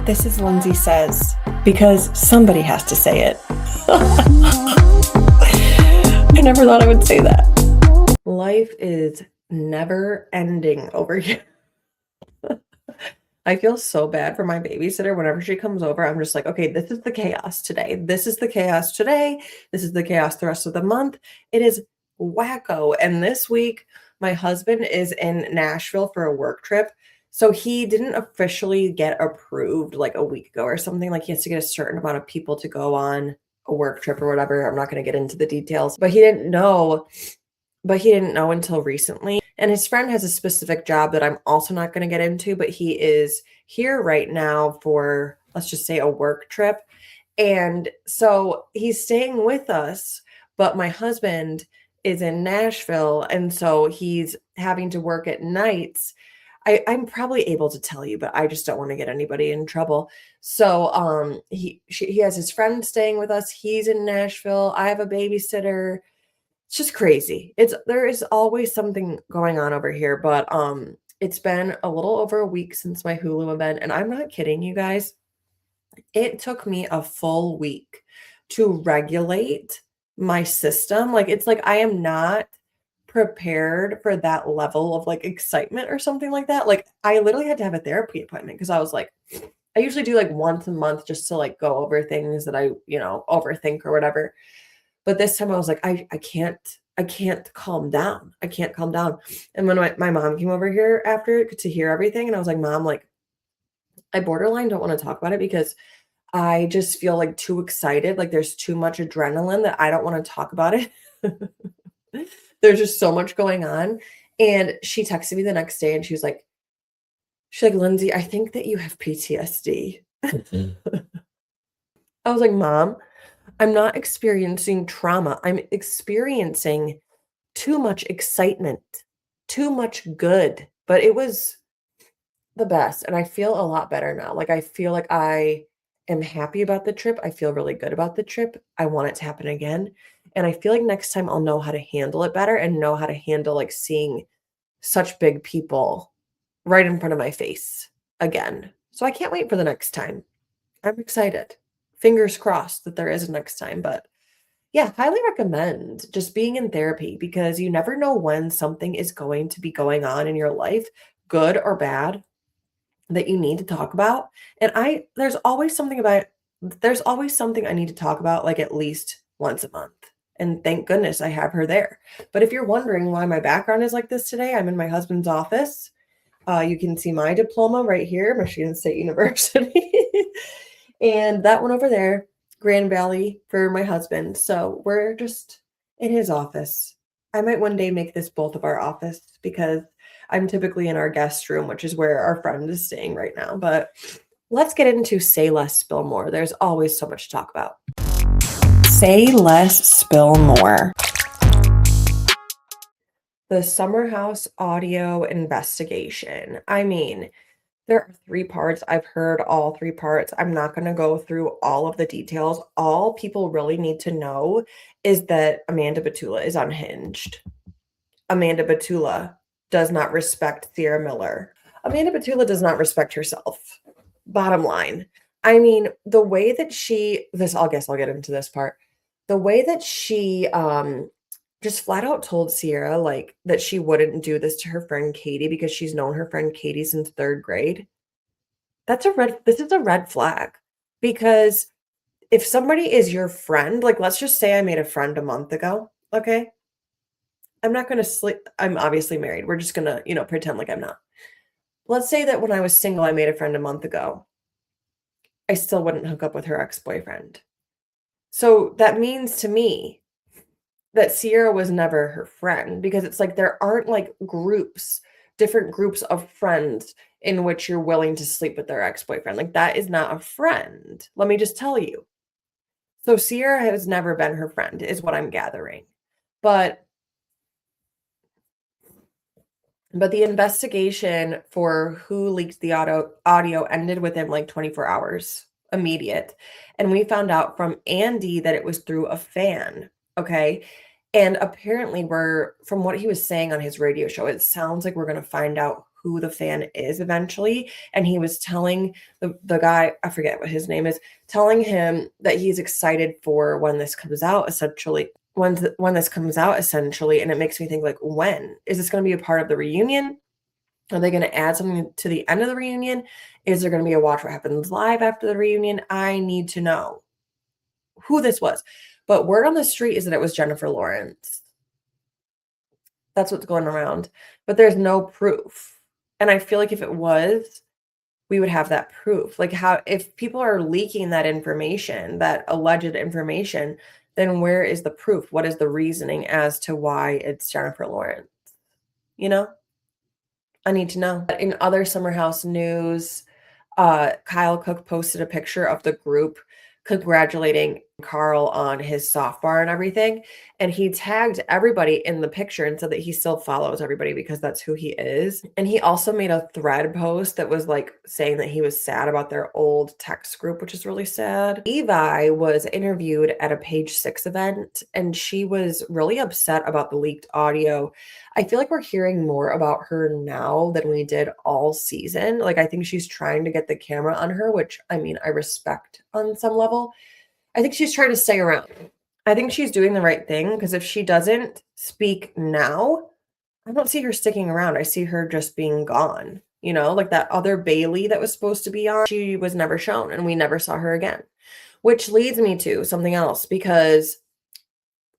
This is Lindsay Says, because somebody has to say it. I never thought I would say that. Life is never ending over here. I feel so bad for my babysitter. Whenever she comes over, I'm just like, okay, this is the chaos today. This is the chaos today. This is the chaos the rest of the month. It is wacko. And this week, my husband is in Nashville for a work trip. So he didn't officially get approved like a week ago or something. Like he has to get a certain amount of people to go on a work trip or whatever. I'm not going to get into the details, but he didn't know until recently. And his friend has a specific job that I'm also not going to get into, but he is here right now for, let's just say, a work trip. And so he's staying with us, but my husband is in Nashville. And so he's having to work at nights. I'm probably able to tell you, but I just don't want to get anybody in trouble. So he has his friend staying with us. He's in Nashville. I have a babysitter. It's just crazy. There is always something going on over here, but it's been a little over a week since my Hulu event, and I'm not kidding you guys. It took me a full week to regulate my system. Like it's like I am not prepared for that level of like excitement or something like that. Like I literally had to have a therapy appointment because I was like, I usually do like once a month just to like go over things that I, overthink or whatever. But this time I was like, I can't calm down. I can't calm down. And when my mom came over here after to hear everything, and I was like, Mom, like I borderline don't want to talk about it because I just feel like too excited. Like there's too much adrenaline that I don't want to talk about it. There's just so much going on. And she texted me the next day and she's like, Lindsay, I think that you have PTSD. I was like, Mom, I'm not experiencing trauma. I'm experiencing too much excitement, too much good, but it was the best. And I feel a lot better now. Like, I feel like I am happy about the trip. I feel really good about the trip. I want it to happen again. And I feel like next time I'll know how to handle it better and know how to handle like seeing such big people right in front of my face again. So I can't wait for the next time. I'm excited. Fingers crossed that there is a next time. But yeah, highly recommend just being in therapy because you never know when something is going to be going on in your life, good or bad, that you need to talk about. And there's always something I need to talk about like at least once a month. And thank goodness I have her there. But if you're wondering why my background is like this today, I'm in my husband's office. You can see my diploma right here, Michigan State University. And that one over there, Grand Valley for my husband. So we're just in his office. I might one day make this both of our office because I'm typically in our guest room, which is where our friend is staying right now. But let's get into Say Less, Spill More. There's always so much to talk about. Say Less, Spill More. The Summer House audio investigation. I mean, there are 3 parts. I've heard all 3 parts. I'm not going to go through all of the details. All people really need to know is that Amanda Batula is unhinged. Amanda Batula does not respect Sierra Miller. Amanda Batula does not respect herself. Bottom line. I mean, the way that I'll get into this part. The way that she just flat out told Sierra like that she wouldn't do this to her friend Katie because she's known her friend Katie since 3rd grade. This is a red flag because if somebody is your friend, like let's just say I made a friend a month ago, okay? I'm not going to sleep. I'm obviously married. We're just going to, pretend like I'm not. Let's say that when I was single, I made a friend a month ago. I still wouldn't hook up with her ex-boyfriend. So that means to me that Sierra was never her friend because it's like there aren't like different groups of friends in which you're willing to sleep with their ex-boyfriend. Like that is not a friend. Let me just tell you. So Sierra has never been her friend is what I'm gathering. But the investigation for who leaked the audio ended within like 24 hours, immediate. And we found out from Andy that it was through a fan. Okay. And apparently from what he was saying on his radio show, it sounds like we're going to find out who the fan is eventually. And he was telling the guy, I forget what his name is, telling him that he's excited for when this comes out, essentially. When this comes out, essentially. And it makes me think, like, when? Is this going to be a part of the reunion? Are they going to add something to the end of the reunion? Is there going to be a Watch What Happens Live after the reunion? I need to know who this was. But word on the street is that it was Jennifer Lawrence. That's what's going around. But there's no proof. And I feel like if it was, we would have that proof. Like, how, if people are leaking that information, that alleged information, then where is the proof? What is the reasoning as to why it's Jennifer Lawrence? You know? I need to know. In other Summer House news, Kyle Cook posted a picture of the group congratulating Carl on his soft bar and everything. And he tagged everybody in the picture and said that he still follows everybody because that's who he is. And he also made a thread post that was like saying that he was sad about their old text group, which is really sad. Levi was interviewed at a Page Six event and she was really upset about the leaked audio. I feel like we're hearing more about her now than we did all season. Like, I think she's trying to get the camera on her, which, I mean, I respect on some level. I think she's trying to stay around. I think she's doing the right thing because if she doesn't speak now, I don't see her sticking around. I see her just being gone. You know, like that other Bailey that was supposed to be on, she was never shown and we never saw her again. Which leads me to something else because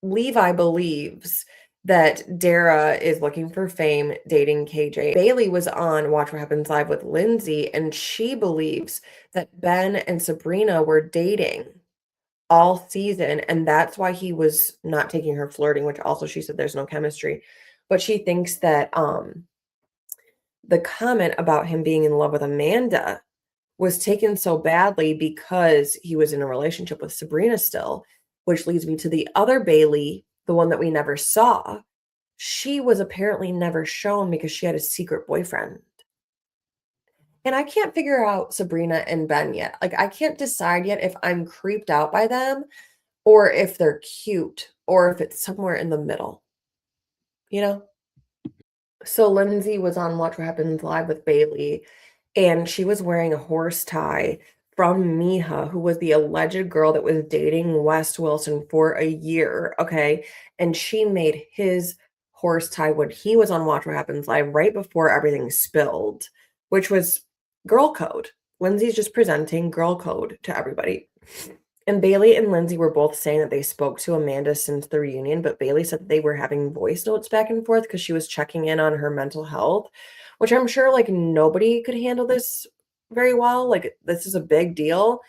Levi believes that Dara is looking for fame, dating KJ. Bailey was on Watch What Happens Live with Lindsay, and she believes that Ben and Sabrina were dating all season, and that's why he was not taking her flirting, which also she said there's no chemistry. But she thinks that the comment about him being in love with Amanda was taken so badly because he was in a relationship with Sabrina still, which leads me to the other Bailey, the one that we never saw. She was apparently never shown because she had a secret boyfriend. And I can't figure out Sabrina and Ben yet. Like, I can't decide yet if I'm creeped out by them or if they're cute or if it's somewhere in the middle, you know? So Lindsay was on Watch What Happens Live with Bailey, and she was wearing a horse tie from Miha, who was the alleged girl that was dating Wes Wilson for a year, okay? And she made his horse tie when he was on Watch What Happens Live right before everything spilled, which was girl code. Lindsay's just presenting girl code to everybody. And Bailey and Lindsay were both saying that they spoke to Amanda since the reunion, but Bailey said that they were having voice notes back and forth because she was checking in on her mental health, which I'm sure like nobody could handle this very well. Like, this is a big deal.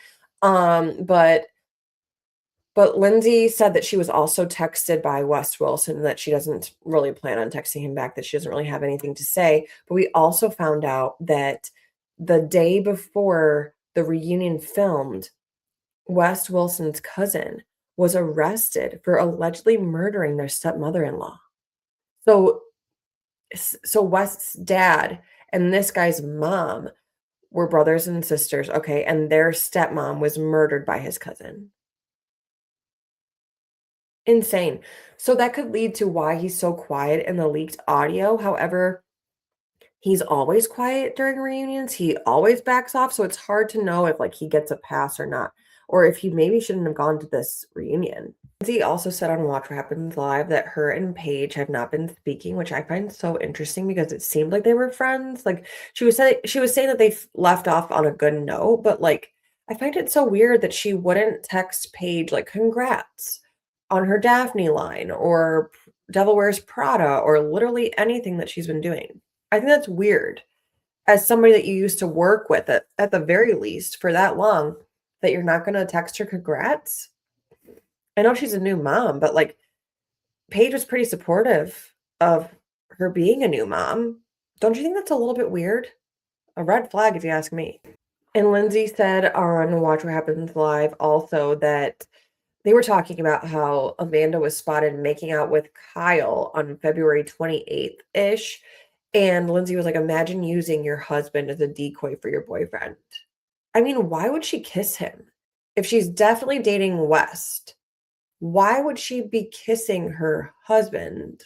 But Lindsay said that she was also texted by Wes Wilson and that she doesn't really plan on texting him back, that she doesn't really have anything to say. But we also found out that the day before the reunion filmed, Wes Wilson's cousin was arrested for allegedly murdering their stepmother-in-law. So Wes's dad and this guy's mom were brothers and sisters, okay, and their stepmom was murdered by his cousin. Insane. So that could lead to why he's so quiet in the leaked audio. However, he's always quiet during reunions. He always backs off, so it's hard to know if like he gets a pass or not, or if he maybe shouldn't have gone to this reunion. Lindsay also said on Watch What Happens Live that her and Paige have not been speaking, which I find so interesting because it seemed like they were friends. Like, she was saying that they left off on a good note, but like, I find it so weird that she wouldn't text Paige like congrats on her Daphne line or Devil Wears Prada or literally anything that she's been doing. I think that's weird. As somebody that you used to work with at the very least for that long, that you're not going to text her congrats. I know she's a new mom, but like, Paige was pretty supportive of her being a new mom. Don't you think that's a little bit weird? A red flag, if you ask me. And Lindsay said on Watch What Happens Live also that they were talking about how Amanda was spotted making out with Kyle on February 28th-ish. And Lindsay was like, imagine using your husband as a decoy for your boyfriend. I mean, why would she kiss him? If she's definitely dating West, why would she be kissing her husband?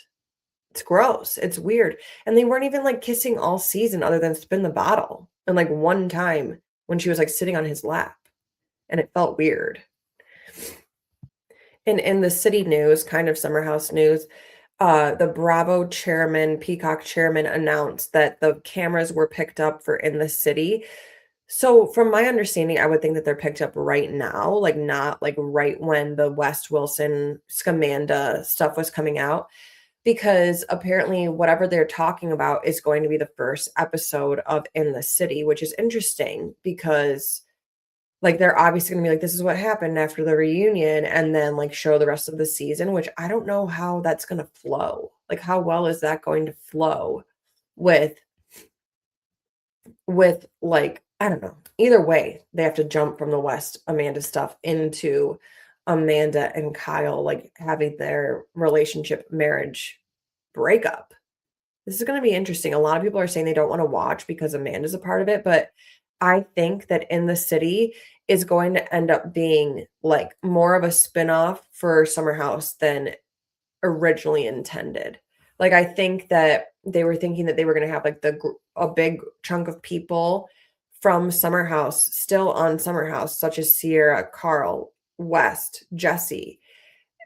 It's gross. It's weird. And they weren't even like kissing all season other than spin the bottle. And like one time when she was like sitting on his lap and it felt weird. And in the city news, kind of summer house news, the Bravo chairman, Peacock chairman announced that the cameras were picked up for in the city. So from my understanding, I would think that they're picked up right now, like not like right when the West Wilson Scamanda stuff was coming out, because apparently whatever they're talking about is going to be the first episode of In the City, which is interesting because like they're obviously gonna be like, this is what happened after the reunion, and then like show the rest of the season, which I don't know how that's gonna flow. Like, how well is that going to flow with like, I don't know. Either way, they have to jump from the West Amanda stuff into Amanda and Kyle like having their relationship marriage breakup. This is gonna be interesting. A lot of people are saying they don't wanna watch because Amanda's a part of it, but I think that In the City is going to end up being, like, more of a spinoff for Summer House than originally intended. Like, I think that they were thinking that they were gonna have, like, a big chunk of people from Summer House still on Summer House, such as Sierra, Carl, West, Jesse,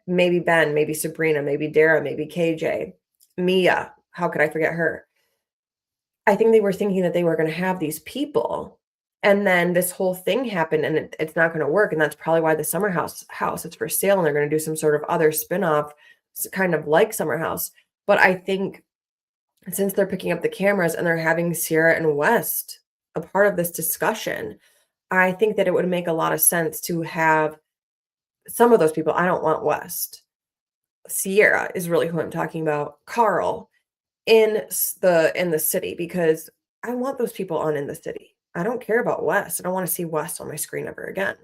maybe Ben, maybe Sabrina, maybe Dara, maybe KJ, Mia. How could I forget her? I think they were thinking that they were gonna have these people, and then this whole thing happened, and it's not gonna work, and that's probably why the Summer House is for sale, and they're gonna do some sort of other spinoff, kind of like Summer House. But I think since they're picking up the cameras and they're having Sierra and West a part of this discussion, I think that it would make a lot of sense to have some of those people. I don't want West. Sierra is really who I'm talking about. Carl in the city, because I want those people on In the City. I don't care about West. I don't wanna see West on my screen ever again.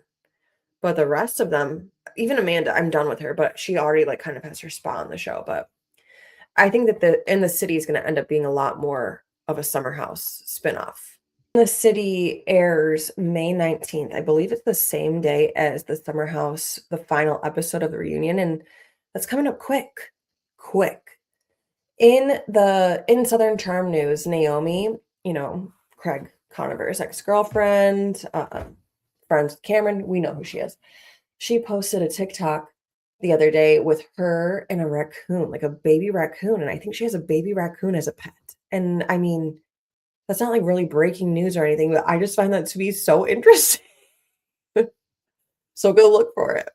But the rest of them, even Amanda, I'm done with her, but she already, like, kind of has her spot on the show, but I think that the In the City is gonna end up being a lot more of a Summer House spinoff. In the City airs May 19th. I believe it's the same day as the Summer House, the final episode of the reunion, and that's coming up quick. Quick. In Southern Charm news, Naomi, Craig Conover's ex-girlfriend, friends with Cameron, we know who she is. She posted a TikTok the other day with her and a raccoon, like a baby raccoon, and I think she has a baby raccoon as a pet. And I mean, that's not like really breaking news or anything, but I just find that to be so interesting. So go look for it.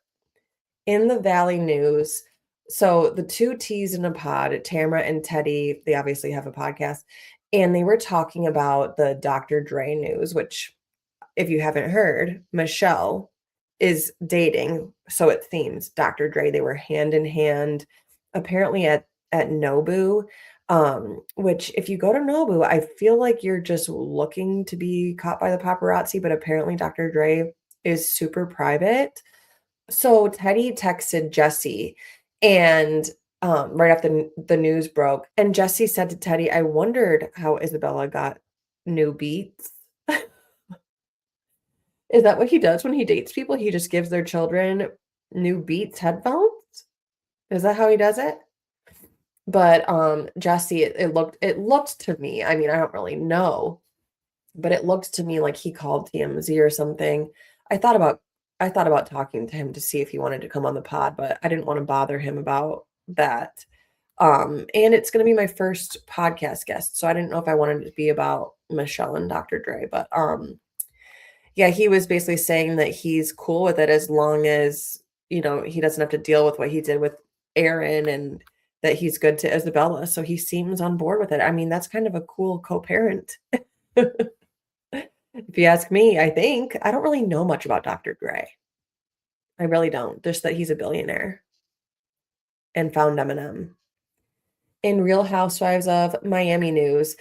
In the Valley news, so the two T's in a pod, Tamara and Teddy, they obviously have a podcast, and they were talking about the Dr. Dre news, which, if you haven't heard, Michelle is dating, so it seems, Dr. Dre. They were hand in hand, apparently at Nobu, which if you go to Nobu, I feel like you're just looking to be caught by the paparazzi, but apparently Dr. Dre is super private. So Teddy texted Jesse and right after the news broke, and Jesse said to Teddy, I wondered how Isabella got new beats. Is that what he does when he dates people? He just gives their children new Beats headphones? Is that how he does it? But Jesse, it looked to me, I mean, I don't really know, but it looked to me like he called TMZ or something. I thought about I thought about talking to him to see if he wanted to come on the pod, but I didn't want to bother him about that. And it's gonna be my first podcast guest, so I didn't know if I wanted it to be about Michelle and Dr. Dre, but yeah, he was basically saying that he's cool with it as long as, he doesn't have to deal with what he did with Aaron and that he's good to Isabella. So he seems on board with it. I mean, that's kind of a cool co-parent. If you ask me, I think. I don't really know much about Dr. Dre. I really don't. Just that he's a billionaire and found Eminem. In Real Housewives of Miami news,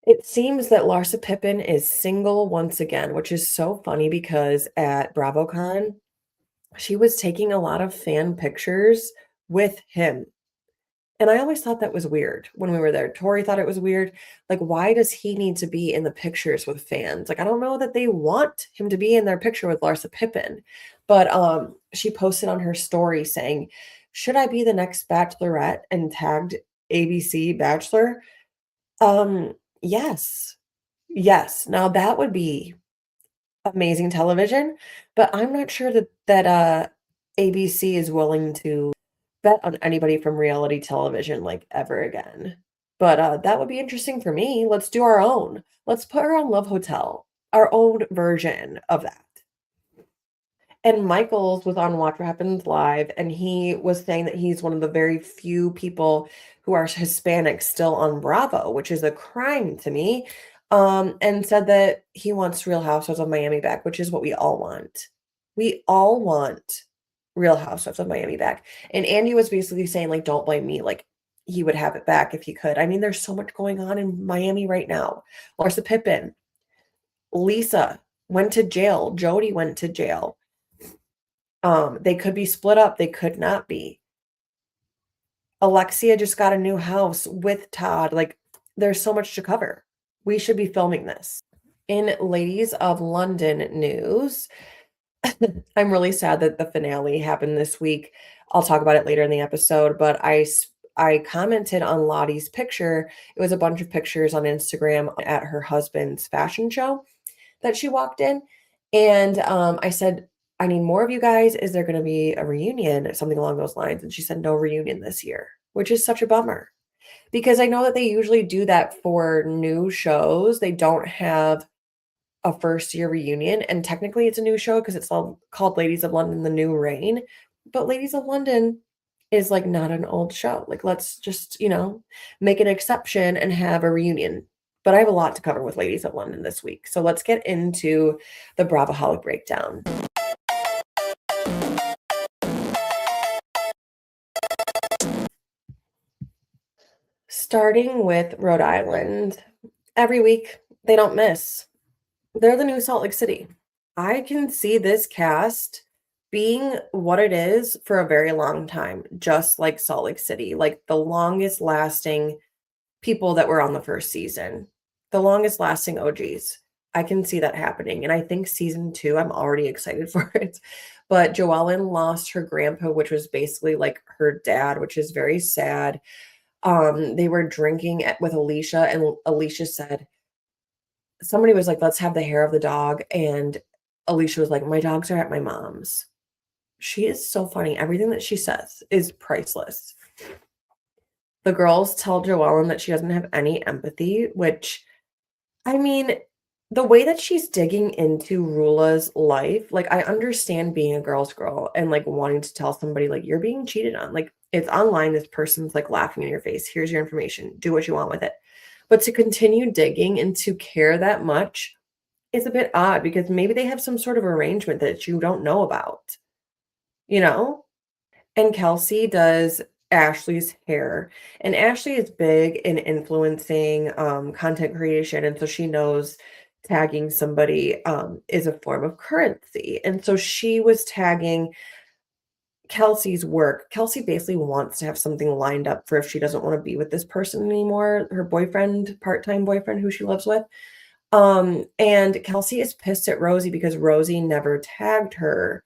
it seems that Larsa Pippen is single once again, which is so funny because at BravoCon, she was taking a lot of fan pictures with him. And I always thought that was weird when we were there. Torre thought it was weird. Like, why does he need to be in the pictures with fans? Like, I don't know that they want him to be in their picture with Larsa Pippen. But she posted on her story saying, should I be the next bachelorette? And tagged ABC Bachelor. Yes. Yes. Now that would be amazing television, but I'm not sure that ABC is willing to bet on anybody from reality television, like, ever again. But, that would be interesting for me. Let's do our own. Let's put her on Love Hotel, our own version of that. And Michaels was on Watch What Happens Live, and he was saying that he's one of the very few people who are Hispanic still on Bravo, which is a crime to me, and said that he wants Real Housewives of Miami back, which is what we all want. We all want Real Housewives of Miami back, and Andy was basically saying, like, "Don't blame me," like, he would have it back if he could. I mean, there's so much going on in Miami right now. Larsa Pippen, Lisa went to jail, Jody went to jail. They could be split up, they could not be. Alexia just got a new house with Todd, like, there's so much to cover. We should be filming this. In Ladies of London news, I'm really sad that the finale happened this week. I'll talk about it later in the episode, but I commented on Lottie's picture. It was a bunch of pictures on Instagram at her husband's fashion show that she walked in, and, I said, "I need more of you guys. Is there gonna be a reunion?" Something along those lines, and she said, "No reunion this year," which is such a bummer, because I know that they usually do that for new shows. They don't have a first-year reunion, and technically it's a new show because it's all called Ladies of London: The New Reign, but Ladies of London is, like, not an old show. Like, let's just, make an exception and have a reunion. But I have a lot to cover with Ladies of London this week, so let's get into the Bravoholic Breakdown. Starting with Rhode Island, every week, they don't miss. They're the new Salt Lake City. I can see this cast being what it is for a very long time, just like Salt Lake City, like the longest lasting people that were on the first season, the longest lasting OGs. I can see that happening, and I think season 2, I'm already excited for it. But Joellen lost her grandpa, which was basically like her dad, which is very sad. They were drinking with Alicia, and Alicia said, somebody was like, "Let's have the hair of the dog," and Alicia was like, "My dogs are at my mom's." She is so funny. Everything that she says is priceless. The girls tell Joellen that she doesn't have any empathy, which, I mean, the way that she's digging into Rula's life, like, I understand being a girl's girl and, like, wanting to tell somebody, like, "You're being cheated on." Like, it's online, this person's, like, laughing in your face. Here's your information. Do what you want with it. But to continue digging and to care that much is a bit odd, because maybe they have some sort of arrangement that you don't know about, you know? And Kelsey does Ashley's hair, and Ashley is big in influencing, content creation, and so she knows tagging somebody, is a form of currency, and so she was tagging Kelsey's work. Kelsey basically wants to have something lined up for if she doesn't wanna be with this person anymore, her boyfriend, part-time boyfriend who she lives with. And Kelsey is pissed at Rosie because Rosie never tagged her.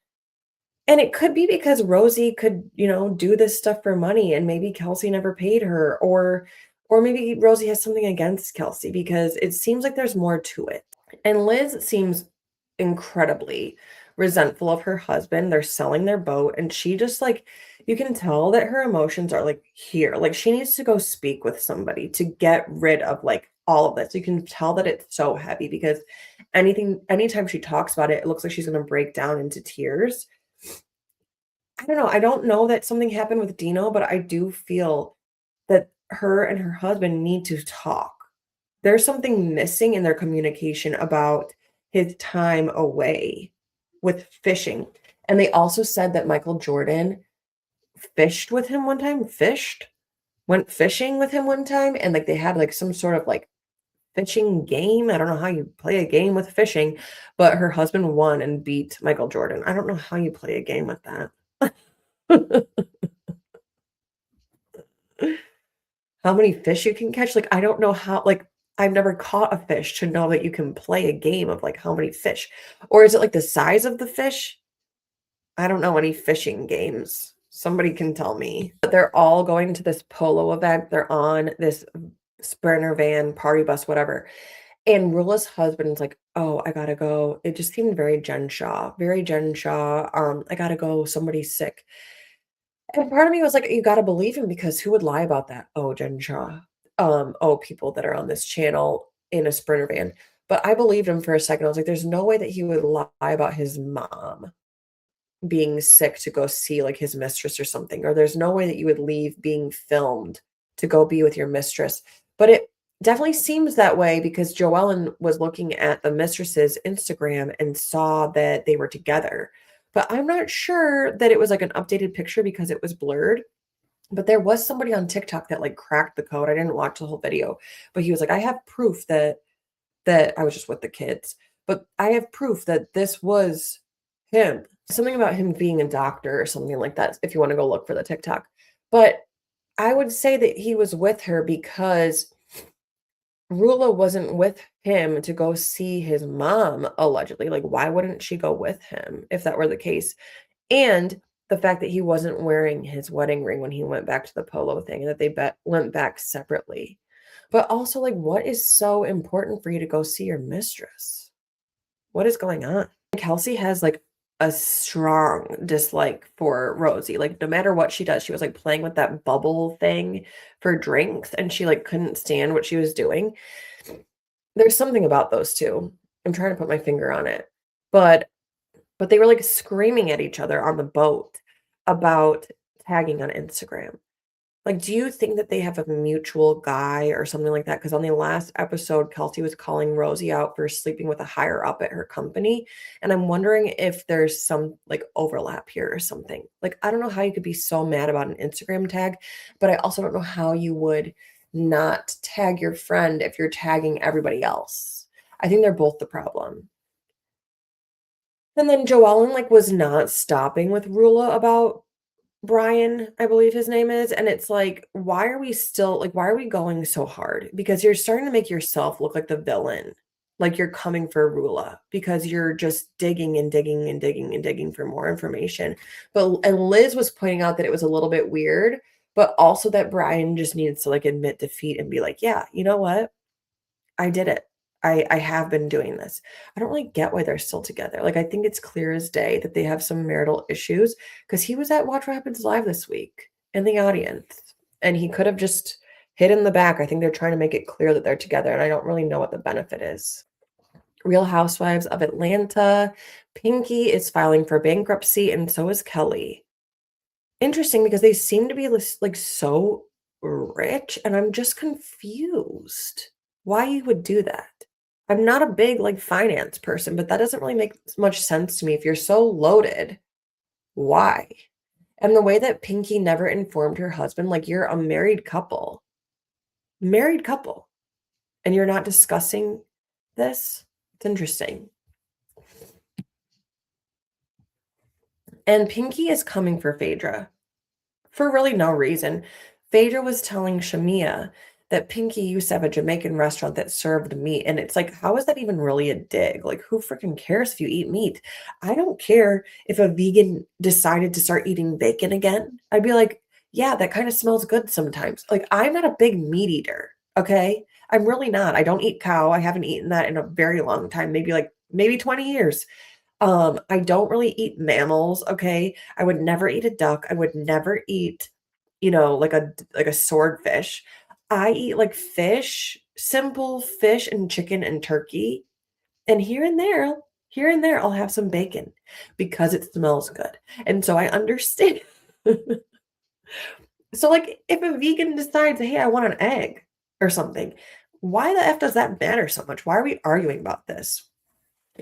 And it could be because Rosie could, do this stuff for money, and maybe Kelsey never paid her, or maybe Rosie has something against Kelsey, because it seems like there's more to it. And Liz seems incredibly resentful of her husband. They're selling their boat, and she just, like, you can tell that her emotions are, like, here. Like, she needs to go speak with somebody to get rid of, like, all of this. You can tell that it's so heavy, because anytime she talks about it, it looks like she's gonna break down into tears. I don't know. I don't know that something happened with Dino, but I do feel that her and her husband need to talk. There's something missing in their communication about his time away with fishing. And they also said that Michael Jordan fished with him one time, went fishing with him one time, and, like, they had, like, some sort of, like, fishing game. I don't know how you play a game with fishing, but her husband won and beat Michael Jordan. I don't know how you play a game with that. How many fish you can catch? Like, I don't know how, like, I've never caught a fish to know that you can play a game of, like, how many fish. Or is it, like, the size of the fish? I don't know any fishing games. Somebody can tell me. But they're all going to this polo event. They're on this Sprinter van, party bus, whatever. And Rula's husband's like, "Oh, I gotta go." It just seemed very Jen Shaw, very Jen Shaw. "I gotta go. Somebody's sick." And part of me was like, you gotta believe him because who would lie about that? Oh, Jen Shaw. Oh, people that are on this channel in a Sprinter van. But I believed him for a second. I was like, there's no way that he would lie about his mom being sick to go see like his mistress or something, or there's no way that you would leave being filmed to go be with your mistress. But it definitely seems that way because Joellen was looking at the mistress's Instagram and saw that they were together. But I'm not sure that it was like an updated picture because it was blurred. But there was somebody on TikTok that like cracked the code. I didn't watch the whole video, but he was like, I have proof that I was just with the kids, but I have proof that this was him. Something about him being a doctor or something like that, if you want to go look for the TikTok. But I would say that he was with her because Rula wasn't with him to go see his mom, allegedly. Like, why wouldn't she go with him if that were the case? And the fact that he wasn't wearing his wedding ring when he went back to the polo thing and that they went back separately. But also, like, what is so important for you to go see your mistress? What is going on? Kelsey has like a strong dislike for Rosie. Like, no matter what she does, she was like playing with that bubble thing for drinks and she like couldn't stand what she was doing. There's something about those two. I'm trying to put my finger on it. But they were like screaming at each other on the boat about tagging on Instagram. Like, do you think that they have a mutual guy or something like that? Because on the last episode, Kelsey was calling Rosie out for sleeping with a higher up at her company. And I'm wondering if there's some like overlap here or something. Like, I don't know how you could be so mad about an Instagram tag, but I also don't know how you would not tag your friend if you're tagging everybody else. I think they're both the problem. And then Joellen like was not stopping with Rula about Brian, I believe his name is, and it's like, why are we still like, why are we going so hard? Because you're starting to make yourself look like the villain. Like you're coming for Rula because you're just digging and digging and digging and digging for more information. And Liz was pointing out that it was a little bit weird, but also that Brian just needs to like admit defeat and be like, yeah, you know what? I did it. I have been doing this. I don't really get why they're still together. Like, I think it's clear as day that they have some marital issues because he was at Watch What Happens Live this week in the audience and he could have just hid in the back. I think they're trying to make it clear that they're together and I don't really know what the benefit is. Real Housewives of Atlanta. Pinky is filing for bankruptcy and so is Kelly. Interesting because they seem to be like so rich and I'm just confused why you would do that. I'm not a big like finance person, but that doesn't really make much sense to me. If you're so loaded, why? And the way that Pinky never informed her husband, like you're a married couple, and you're not discussing this. It's interesting. And Pinky is coming for Phaedra for really no reason. Phaedra was telling Shamia that Pinky used to have a Jamaican restaurant that served meat. And it's like, how is that even really a dig? Like, who freaking cares if you eat meat? I don't care if a vegan decided to start eating bacon again. I'd be like, yeah, that kind of smells good sometimes. Like, I'm not a big meat eater. Okay. I'm really not. I don't eat cow. I haven't eaten that in a very long time, maybe 20 years. I don't really eat mammals, okay? I would never eat a duck. I would never eat, like a swordfish. I eat like fish, simple fish and chicken and turkey. And here and there, I'll have some bacon because it smells good. And so I understand. So like if a vegan decides, hey, I want an egg or something, why the F does that matter so much? Why are we arguing about this?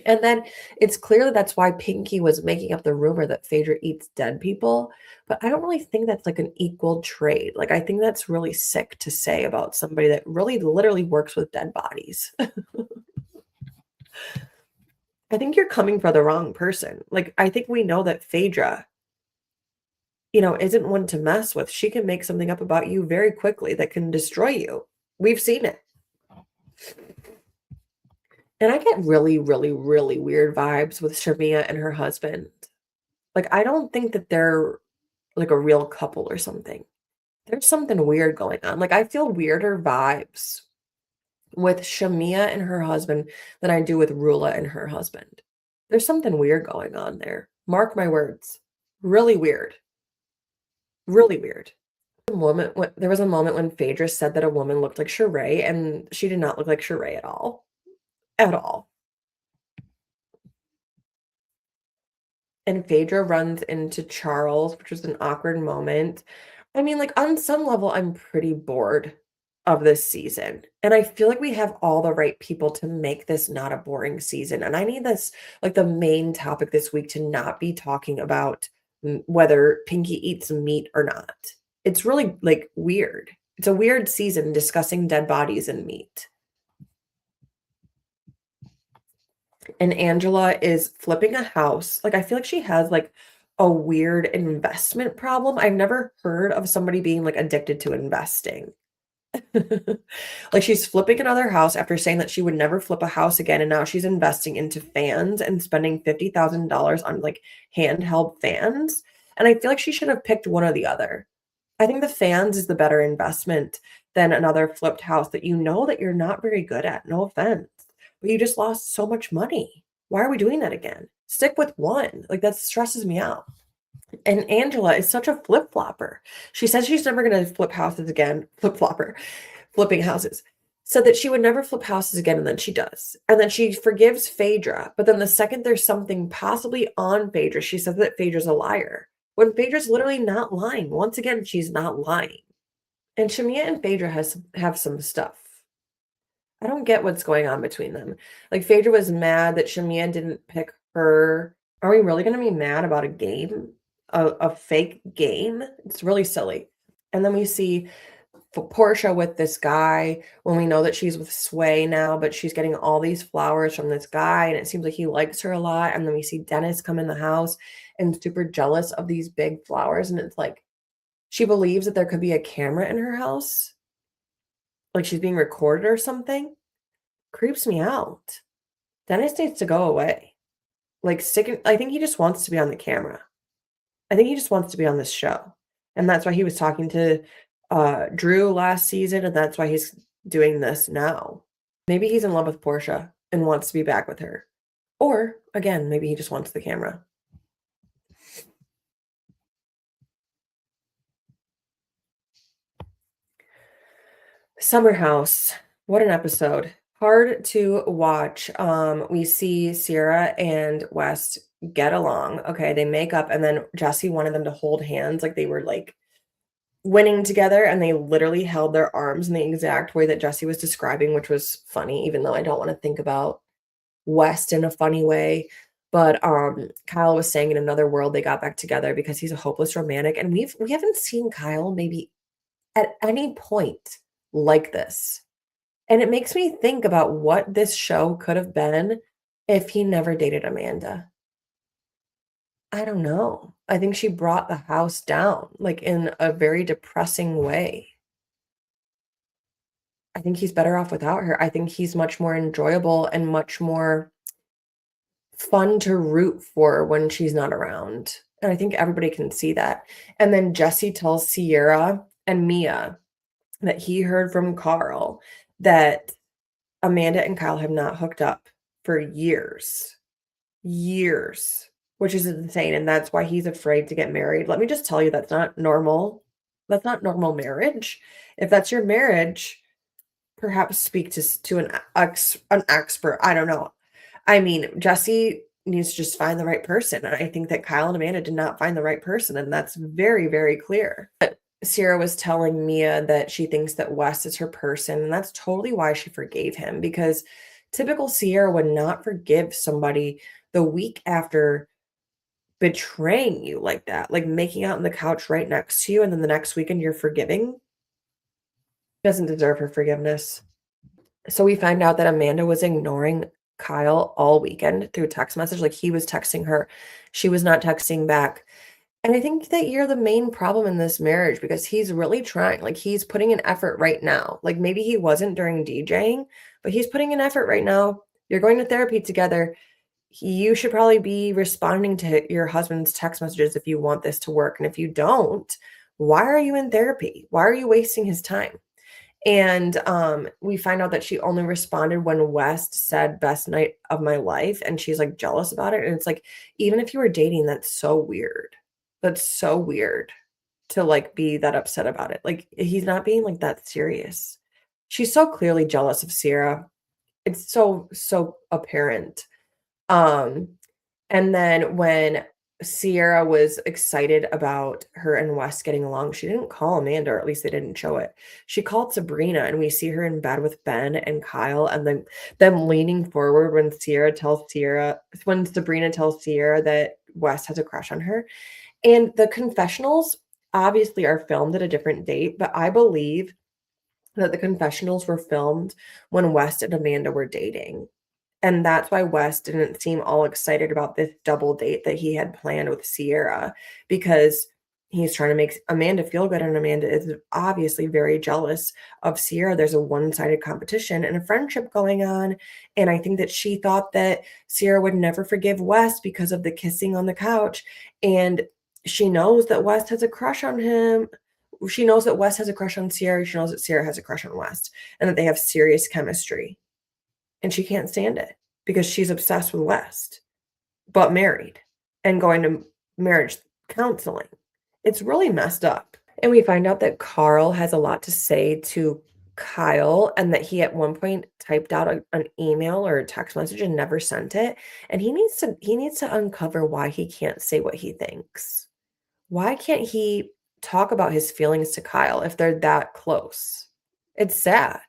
And then it's clear that that's why Pinky was making up the rumor that Phaedra eats dead people. But I don't really think that's like an equal trade. Like, I think that's really sick to say about somebody that really literally works with dead bodies. I think you're coming for the wrong person. Like, I think we know that Phaedra, isn't one to mess with. She can make something up about you very quickly that can destroy you. We've seen it. And I get really, really, really weird vibes with Shamia and her husband. Like, I don't think that they're like a real couple or something. There's something weird going on. Like, I feel weirder vibes with Shamia and her husband than I do with Rula and her husband. There's something weird going on there. Mark my words. Really weird. Really weird. There was a moment when Phaedra said that a woman looked like Sheree, and she did not look like Sheree at all. At all. And Phaedra runs into Charles, which was an awkward moment. I mean, like, on some level, I'm pretty bored of this season. And I feel like we have all the right people to make this not a boring season. And I need this, like, the main topic this week to not be talking about whether Pinky eats meat or not. It's really, like, weird. It's a weird season discussing dead bodies and meat. And Angela is flipping a house. Like, I feel like she has, like, a weird investment problem. I've never heard of somebody being, like, addicted to investing. Like, she's flipping another house after saying that she would never flip a house again, and now she's investing into fans and spending $50,000 on, like, handheld fans, and I feel like she should have picked one or the other. I think the fans is the better investment than another flipped house that you know that you're not very good at, no offense, but you just lost so much money. Why are we doing that again? Stick with one. Like, that stresses me out. And Angela is such a flip-flopper. She says she's never gonna flip houses again. Flip-flopper. Flipping houses. Said that she would never flip houses again, and then she does. And then she forgives Phaedra, but then the second there's something possibly on Phaedra, she says that Phaedra's a liar. When Phaedra's literally not lying. Once again, she's not lying. And Shamia and Phaedra have some stuff. I don't get what's going on between them. Like, Phaedra was mad that Shamia didn't pick her. Are we really gonna be mad about a game? A fake game? It's really silly. And then we see Portia with this guy when we know that she's with Sway now, but she's getting all these flowers from this guy, and it seems like he likes her a lot. And then we see Dennis come in the house and super jealous of these big flowers, and it's like she believes that there could be a camera in her house, like she's being recorded or something. Creeps me out. Dennis needs to go away. Like, I think he just wants to be on the camera. I think he just wants to be on this show. And that's why he was talking to Drew last season, and that's why he's doing this now. Maybe he's in love with Portia and wants to be back with her. Or, again, maybe he just wants the camera. Summer House. What an episode. Hard to watch. We see Sierra and West get along. Okay, they make up, and then Jesse wanted them to hold hands like they were, like, winning together, and they literally held their arms in the exact way that Jesse was describing, which was funny, even though I don't want to think about West in a funny way. But Kyle was saying in another world they got back together because he's a hopeless romantic, and we haven't seen Kyle maybe at any point like this. And it makes me think about what this show could have been if he never dated Amanda. I don't know. I think she brought the house down, like, in a very depressing way. I think he's better off without her. I think he's much more enjoyable and much more fun to root for when she's not around. And I think everybody can see that. And then Jesse tells Sierra and Mia that he heard from Carl that Amanda and Kyle have not hooked up for years. Years. Which is insane, and that's why he's afraid to get married. Let me just tell you, that's not normal. That's not normal marriage. If that's your marriage, perhaps speak to an expert. I don't know. I mean, Jesse needs to just find the right person, and I think that Kyle and Amanda did not find the right person, and that's very, very clear. But Sierra was telling Mia that she thinks that Wes is her person, and that's totally why she forgave him, because typical Sierra would not forgive somebody the week after betraying you like that, like making out on the couch right next to you, and then the next weekend you're forgiving. Doesn't deserve her forgiveness. So we find out that Amanda was ignoring Kyle all weekend through text message. Like, he was texting her, she was not texting back. And I think that you're the main problem in this marriage, because he's really trying. Like, he's putting an effort right now. Like, maybe he wasn't during DJing, but he's putting an effort right now. You're going to therapy together. you should probably be responding to your husband's text messages if you want this to work. And if you don't, why are you in therapy? Why are you wasting his time? And we find out that she only responded when West said best night of my life, and she's like jealous about it. And it's like, even if you were dating, that's so weird. That's so weird to like be that upset about it. Like he's not being like that serious. She's so clearly jealous of Sierra. It's so apparent. Um, and then when Sierra was excited about her and Wes getting along, she didn't call Amanda, or at least they didn't show it. She called Sabrina, and we see her in bed with Ben and Kyle, and then them leaning forward when Sabrina tells Sierra that Wes has a crush on her. And the confessionals obviously are filmed at a different date, but I believe that the confessionals were filmed when West and Amanda were dating. And that's why Wes didn't seem all excited about this double date that he had planned with Sierra, because he's trying to make Amanda feel good. And Amanda is obviously very jealous of Sierra. There's a one-sided competition and a friendship going on. And I think that she thought that Sierra would never forgive Wes because of the kissing on the couch. And she knows that Wes has a crush on him. She knows that Wes has a crush on Sierra. She knows that Sierra has a crush on Wes, and that they have serious chemistry. And she can't stand it because she's obsessed with West, but married and going to marriage counseling. It's really messed up. And we find out that Carl has a lot to say to Kyle, and that he at one point typed out an email or a text message and never sent it. And he needs to uncover why he can't say what he thinks. Why can't he talk about his feelings to Kyle if they're that close? It's sad.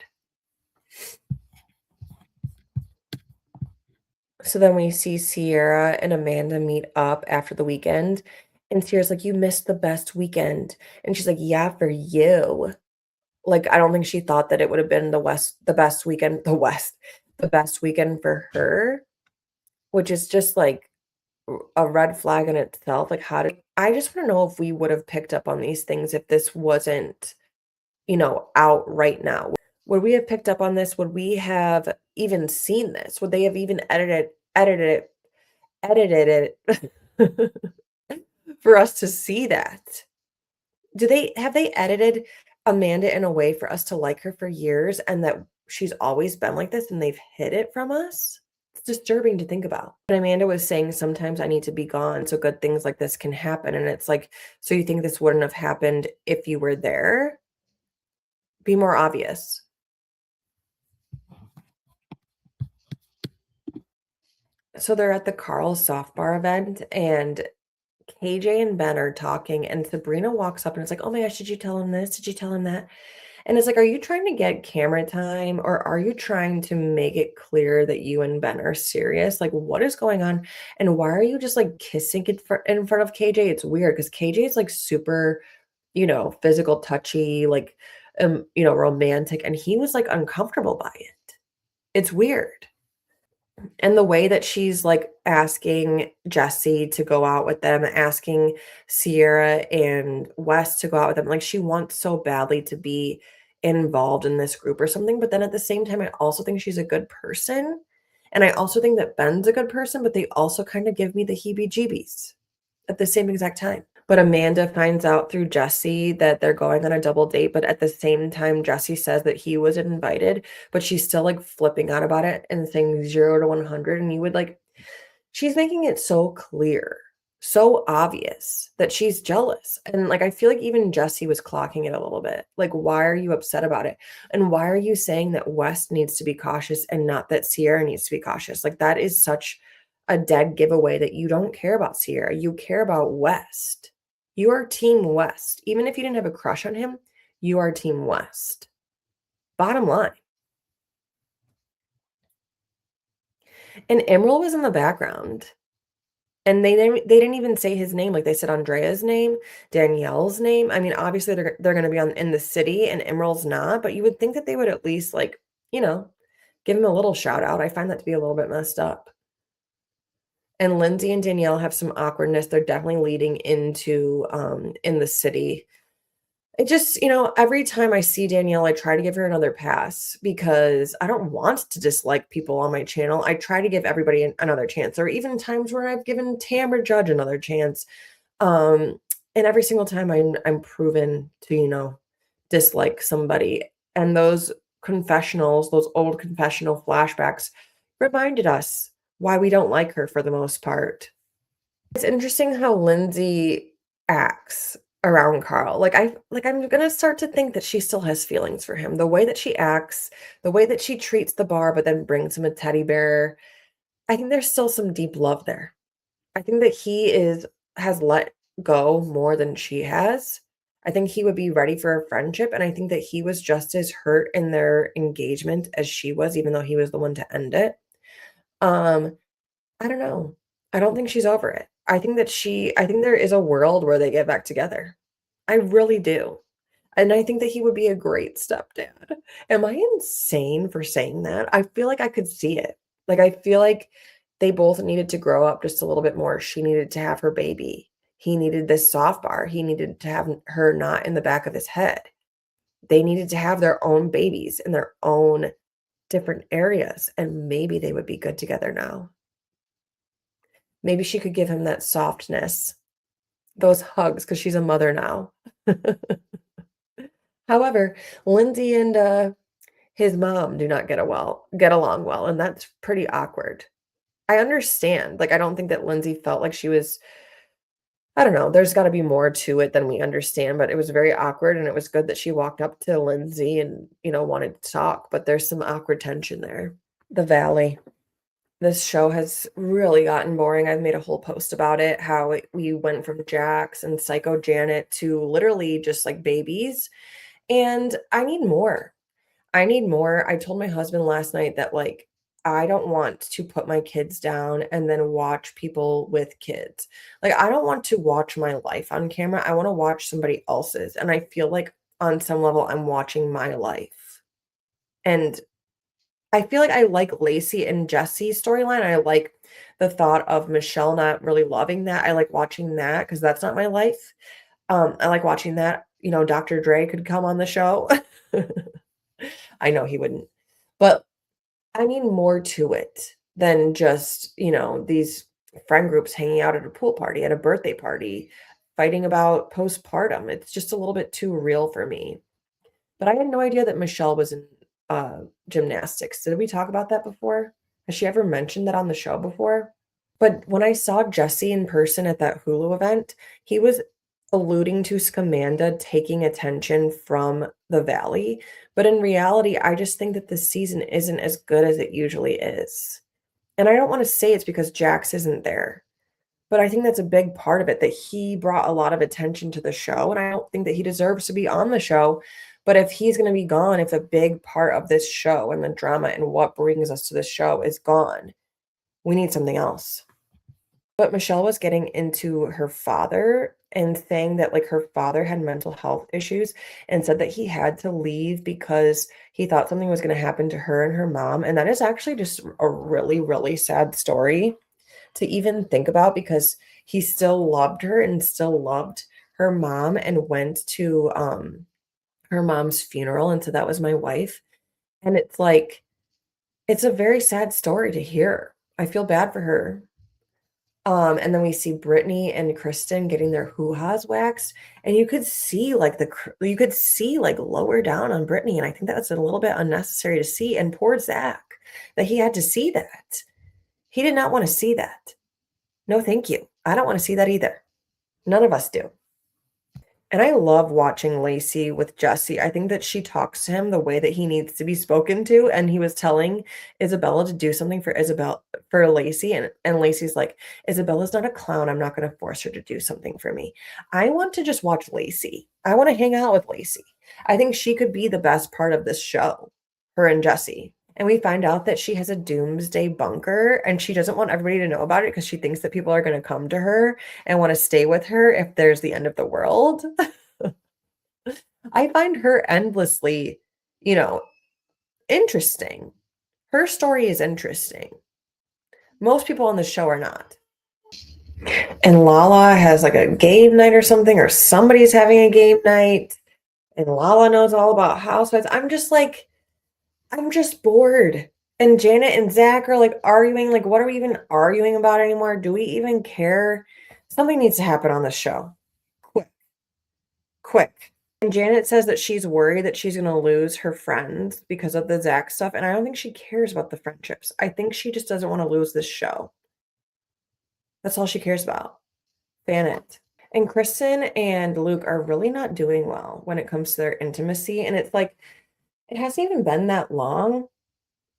So then we see Sierra and Amanda meet up after the weekend, and Sierra's like, "You missed the best weekend." And she's like, "Yeah, for you." Like, I don't think she thought that it would have been the best weekend for her, which is just like a red flag in itself. Like, I just want to know if we would have picked up on these things if this wasn't, out right now. Would we have picked up on this? Would we have even seen this? Would they have even edited it for us to see that? Have they edited Amanda in a way for us to like her for years, and that she's always been like this and they've hid it from us? It's disturbing to think about. But Amanda was saying, sometimes I need to be gone so good things like this can happen. And it's like, so you think this wouldn't have happened if you were there? Be more obvious. So they're at the Carl Soft Bar event, and KJ and Ben are talking, and Sabrina walks up and is like, "Oh my gosh, did you tell him this? Did you tell him that?" And it's like, are you trying to get camera time, or are you trying to make it clear that you and Ben are serious? Like, what is going on? And why are you just like kissing in front of KJ? It's weird because KJ is like super, physical, touchy, like, romantic. And he was like uncomfortable by it. It's weird. And the way that she's, like, asking Jesse to go out with them, asking Sierra and Wes to go out with them, like, she wants so badly to be involved in this group or something, but then at the same time, I also think she's a good person, and I also think that Ben's a good person, but they also kinda give me the heebie-jeebies at the same exact time. But Amanda finds out through Jesse that they're going on a double date, but at the same time, Jesse says that he was invited, but she's still, like, flipping out about it and saying 0 to 100, and you would, like, she's making it so clear, so obvious that she's jealous, and, like, I feel like even Jesse was clocking it a little bit. Like, why are you upset about it? And why are you saying that West needs to be cautious and not that Sierra needs to be cautious? Like, that is such a dead giveaway that you don't care about Sierra, you care about West. You are team West. Even if you didn't have a crush on him, you are team West. Bottom line. And Emerald was in the background. And they didn't even say his name. Like, they said Andrea's name, Danielle's name. I mean, obviously they're gonna be in the city and Emerald's not, but you would think that they would at least, like, give him a little shout out. I find that to be a little bit messed up. And Lindsay and Danielle have some awkwardness. They're definitely leading into in the city. It just, every time I see Danielle, I try to give her another pass because I don't want to dislike people on my channel. I try to give everybody another chance. There are even times where I've given Tam or Judge another chance. Um, and every single time I'm proven to, dislike somebody. And those confessionals, those old confessional flashbacks reminded us why we don't like her for the most part. It's interesting how Lindsay acts around Carl. I'm gonna start to think that she still has feelings for him. The way that she acts, the way that she treats the bar, but then brings him a teddy bear. I think there's still some deep love there. I think that has let go more than she has. I think he would be ready for a friendship, and I think that he was just as hurt in their engagement as she was, even though he was the one to end it. Um, I don't know. I don't think she's over it. I think there is a world where they get back together. I really do. And I think that he would be a great stepdad. Am I insane for saying that? I feel like I could see it. Like, I feel like they both needed to grow up just a little bit more. She needed to have her baby. He needed this soft bar. He needed to have her not in the back of his head. They needed to have their own babies in their own different areas, and maybe they would be good together now. Maybe she could give him that softness, those hugs, because she's a mother now. However, Lindsay and his mom do not get along well, and that's pretty awkward. I understand. Like, I don't think that Lindsay felt like she was, I don't know, there's got to be more to it than we understand, but it was very awkward, and it was good that she walked up to Lindsay and, wanted to talk, but there's some awkward tension there. The Valley. This show has really gotten boring. I've made a whole post about it, how we went from Jax and Psycho Janet to literally just like babies. And I need more. I need more. I told my husband last night that like I don't want to put my kids down and then watch people with kids. Like I don't want to watch my life on camera. I want to watch somebody else's. And I feel like on some level I'm watching my life. And I feel like I like Lacey and Jesse's storyline. I like the thought of Michelle not really loving that. I like watching that because that's not my life. I like watching that. Dr. Dre could come on the show. I know he wouldn't. But I need more to it than just, these friend groups hanging out at a pool party, at a birthday party, fighting about postpartum. It's just a little bit too real for me. But I had no idea that Michelle was in gymnastics. Did we talk about that before? Has she ever mentioned that on the show before? But when I saw Jesse in person at that Hulu event, he was alluding to Scamanda taking attention from the Valley. But in reality, I just think that this season isn't as good as it usually is. And I don't want to say it's because Jax isn't there, but I think that's a big part of it, that he brought a lot of attention to the show. And I don't think that he deserves to be on the show. But if he's going to be gone, if a big part of this show and the drama and what brings us to the show is gone, we need something else. But Michelle was getting into her father and saying that like her father had mental health issues and said that he had to leave because he thought something was going to happen to her and her mom. And that is actually just a really, really sad story to even think about because he still loved her and still loved her mom and went to her mom's funeral and said that was my wife. And it's like, it's a very sad story to hear. I feel bad for her. And then we see Brittany and Kristen getting their hoo-has waxed, and you could see like lower down on Brittany, and I think that's a little bit unnecessary to see. And poor Zach, that he had to see that. He did not want to see that. No, thank you. I don't want to see that either. None of us do. And I love watching Lacey with Jesse. I think that she talks to him the way that he needs to be spoken to. And he was telling Isabella to do something for Lacey. And Lacey's like, Isabella's not a clown. I'm not going to force her to do something for me. I want to just watch Lacey. I want to hang out with Lacey. I think she could be the best part of this show, her and Jesse. And we find out that she has a doomsday bunker and she doesn't want everybody to know about it because she thinks that people are going to come to her and want to stay with her if there's the end of the world. I find her endlessly, interesting. Her story is interesting. Most people on the show are not. And Lala has like a game night or something, or somebody's having a game night. and Lala knows all about housewives. I'm just like, I'm just bored. And Janet and Zach are like arguing, like, what are we even arguing about anymore? Do we even care? Something needs to happen on this show. Quick, quick. And Janet says that she's worried that she's going to lose her friends because of the Zach stuff. And I don't think she cares about the friendships. I think she just doesn't want to lose this show. That's all she cares about. Fan it. And Kristen and Luke are really not doing well when it comes to their intimacy. And it's like, it hasn't even been that long.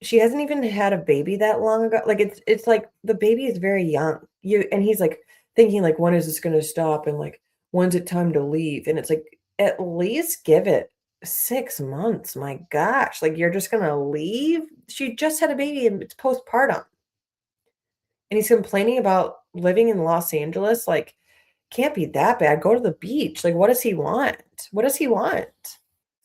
She hasn't even had a baby that long ago. Like it's like the baby is very young. And he's like thinking like, when is this gonna stop? And like, when's it time to leave? And it's like, at least give it 6 months. My gosh, like you're just gonna leave? She just had a baby and it's postpartum. And he's complaining about living in Los Angeles. Like, can't be that bad. Go to the beach. Like, what does he want? What does he want?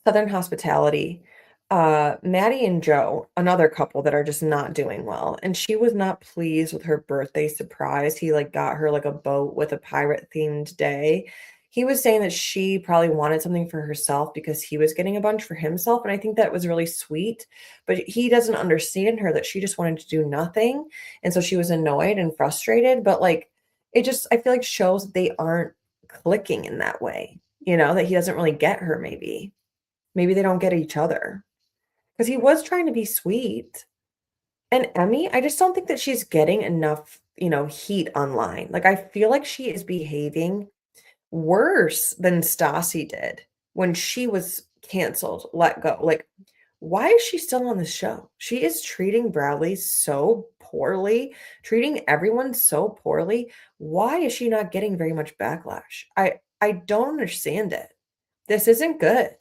Southern Hospitality, Maddie and Joe, another couple that are just not doing well, and she was not pleased with her birthday surprise. He, like, got her, like, a boat with a pirate-themed day. He was saying that she probably wanted something for herself because he was getting a bunch for himself, and I think that was really sweet, but he doesn't understand her, that she just wanted to do nothing, and so she was annoyed and frustrated, but, like, it just I feel like shows that they aren't clicking in that way, that he doesn't really get her maybe. Maybe they don't get each other, because he was trying to be sweet. And Emmy, I just don't think that she's getting enough, heat online. Like, I feel like she is behaving worse than Stassi did when she was canceled, let go. Like, why is she still on the show? She is treating Bradley so poorly, treating everyone so poorly. Why is she not getting very much backlash? I don't understand it. This isn't good.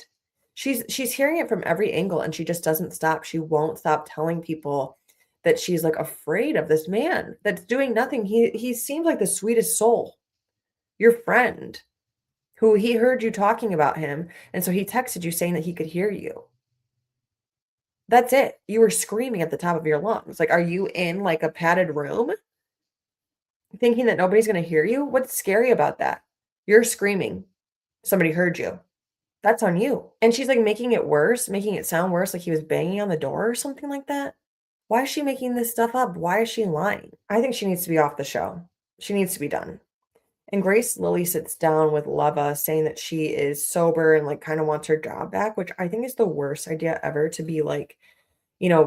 She's hearing it from every angle and she just doesn't stop. She won't stop telling people that she's like afraid of this man that's doing nothing. He seems like the sweetest soul. Your friend who he heard you talking about him, and so he texted you saying that he could hear you. That's it. You were screaming at the top of your lungs. Like, are you in like a padded room thinking that nobody's going to hear you? What's scary about that? You're screaming. Somebody heard you. That's on you. And she's like making it worse, making it sound worse, like he was banging on the door or something like that. Why is she making this stuff up? Why is she lying? I think she needs to be off the show. She needs to be done. And Grace Lilly sits down with Leva saying that she is sober and like kind of wants her job back, which I think is the worst idea ever, to be like,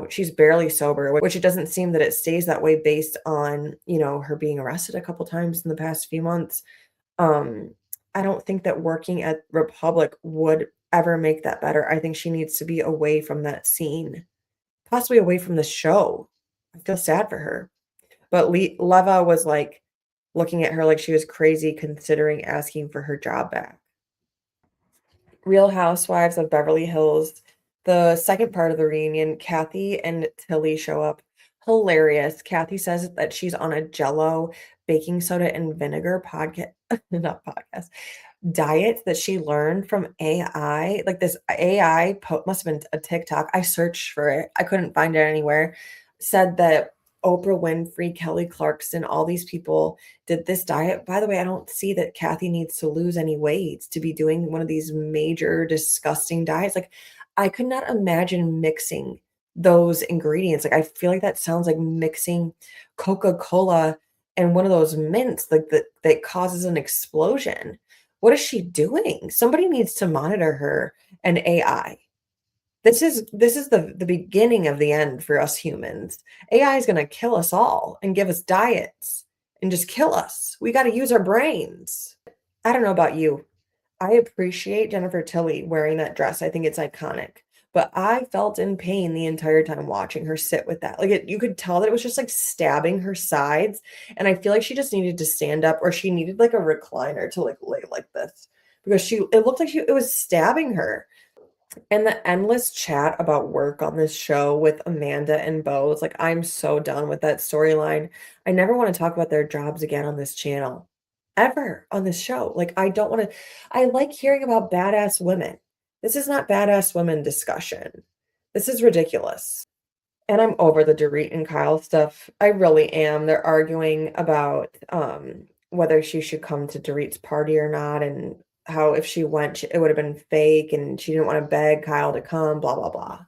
she's barely sober, which it doesn't seem that it stays that way based on, her being arrested a couple times in the past few months. Um, I don't think that working at Republic would ever make that better. I think she needs to be away from that scene, possibly away from the show. I feel sad for her. But Leva was like looking at her like she was crazy, considering asking for her job back. Real Housewives of Beverly Hills, the second part of the reunion, Kathy and Tilly show up. Hilarious. Kathy says that she's on a Jello, baking soda, and vinegar podcast, not podcast, diet that she learned from AI. Like, this AI must have been a TikTok. I searched for it. I couldn't find it anywhere. Said that Oprah Winfrey, Kelly Clarkson, all these people did this diet. By the way, I don't see that Kathy needs to lose any weight to be doing one of these major disgusting diets. Like, I could not imagine mixing those ingredients. Like, I feel like that sounds like mixing Coca-Cola and one of those mints like that causes an explosion. What is she doing? Somebody needs to monitor her and AI. This is the beginning of the end for us humans. AI is gonna kill us all and give us diets and just kill us. We gotta use our brains. I don't know about you. I appreciate Jennifer Tilly wearing that dress. I think it's iconic. But I felt in pain the entire time watching her sit with that. Like, you could tell that it was just like stabbing her sides. And I feel like she just needed to stand up, or she needed like a recliner to like lay like this, because it looked like it was stabbing her. And the endless chat about work on this show with Amanda and Bo, it's like, I'm so done with that storyline. I never want to talk about their jobs again on this channel, ever on this show. Like, I don't want to, I like hearing about badass women. This is not badass women discussion. This is ridiculous. And I'm over the Dorit and Kyle stuff. I really am. They're arguing about whether she should come to Dorit's party or not. And how if she went, it would have been fake and she didn't want to beg Kyle to come, blah, blah, blah.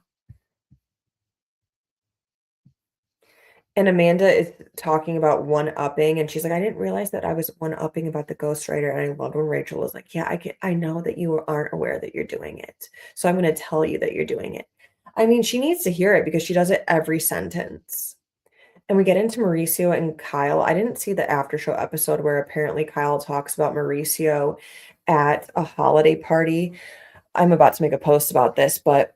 And Amanda is talking about one-upping, and she's like, "I didn't realize that I was one-upping about the ghostwriter," and I love when Rachel was like, "Yeah, I know that you aren't aware that you're doing it, so I'm gonna tell you that you're doing it." I mean, she needs to hear it because she does it every sentence. And we get into Mauricio and Kyle. I didn't see the after show episode where apparently Kyle talks about Mauricio at a holiday party. I'm about to make a post about this, but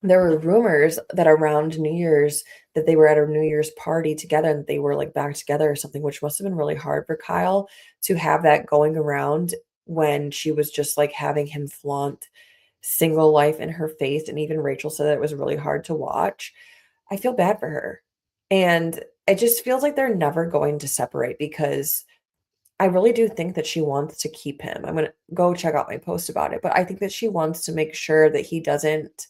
there were rumors that around New Year's that they were at a New Year's party together and they were like back together or something, which must have been really hard for Kyle to have that going around when she was just like having him flaunt single life in her face. And even Rachel said that it was really hard to watch. I feel bad for her. And it just feels like they're never going to separate because I really do think that she wants to keep him. I'm going to go check out my post about it, but I think that she wants to make sure that he doesn't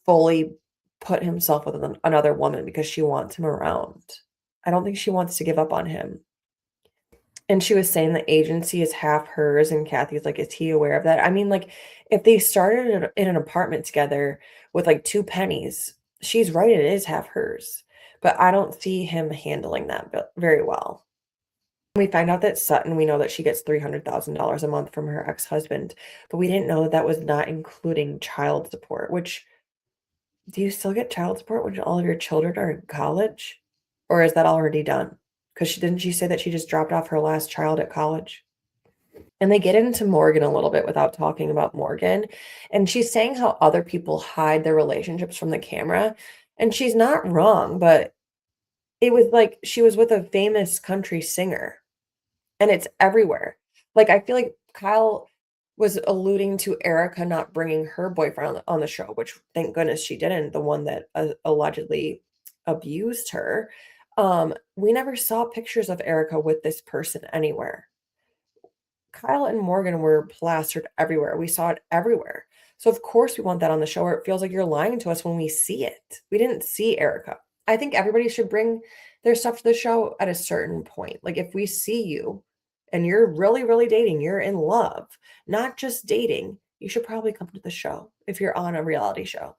fully put himself with another woman because she wants him around. I don't think she wants to give up on him. And she was saying the agency is half hers, and Kathy's like, "Is he aware of that?" I mean, like, if they started in an apartment together with like two pennies, she's right, it is half hers. But I don't see him handling that very well. We find out that Sutton, we know that she gets $300,000 a month from her ex-husband, but we didn't know that that was not including child support, which do you still get child support when all of your children are in college? Or is that already done? Because didn't she say that she just dropped off her last child at college? And they get into Morgan a little bit without talking about Morgan. And she's saying how other people hide their relationships from the camera. And she's not wrong, but it was like she was with a famous country singer. And it's everywhere. Like, I feel like Kyle was alluding to Erica not bringing her boyfriend on the show, which thank goodness she didn't, the one that allegedly abused her. We never saw pictures of Erica with this person anywhere. Kyle and Morgan were plastered everywhere. We saw it everywhere. So of course we want that on the show, or it feels like you're lying to us when we see it. We didn't see Erica. I think everybody should bring their stuff to the show at a certain point. Like if we see you and you're really, really dating, you're in love, not just dating, you should probably come to the show if you're on a reality show.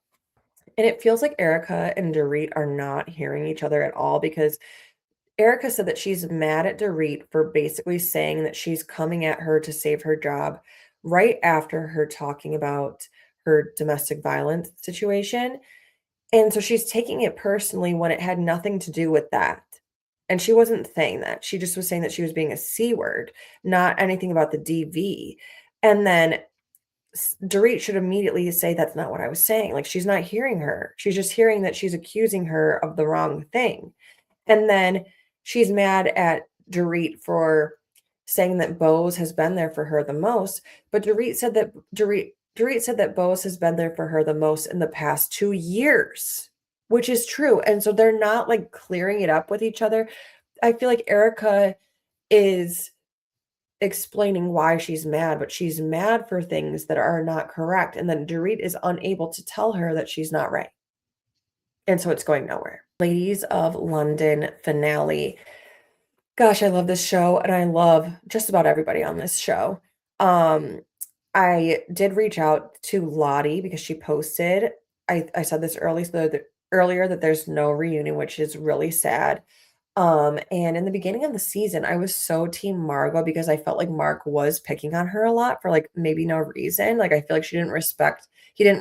And it feels like Erica and Dorit are not hearing each other at all because Erica said that she's mad at Dorit for basically saying that she's coming at her to save her job right after her talking about her domestic violence situation. And so she's taking it personally when it had nothing to do with that. And she wasn't saying that. She just was saying that she was being a C word, not anything about the DV. And then Dorit should immediately say, "That's not what I was saying." Like she's not hearing her. She's just hearing that she's accusing her of the wrong thing. And then she's mad at Dorit for saying that Bose has been there for her the most, but Dorit said that Bose has been there for her the most in the past 2 years, which is true. And so they're not like clearing it up with each other. I feel like Erica is explaining why she's mad, but she's mad for things that are not correct. And then Dorit is unable to tell her that she's not right. And so it's going nowhere. Ladies of London finale. Gosh, I love this show and I love just about everybody on this show. Um, I did reach out to Lottie because she posted, I said this earlier that there's no reunion, which is really sad. And in the beginning of the season, I was so team Margot because I felt like Mark was picking on her a lot for like maybe no reason. Like I feel like he didn't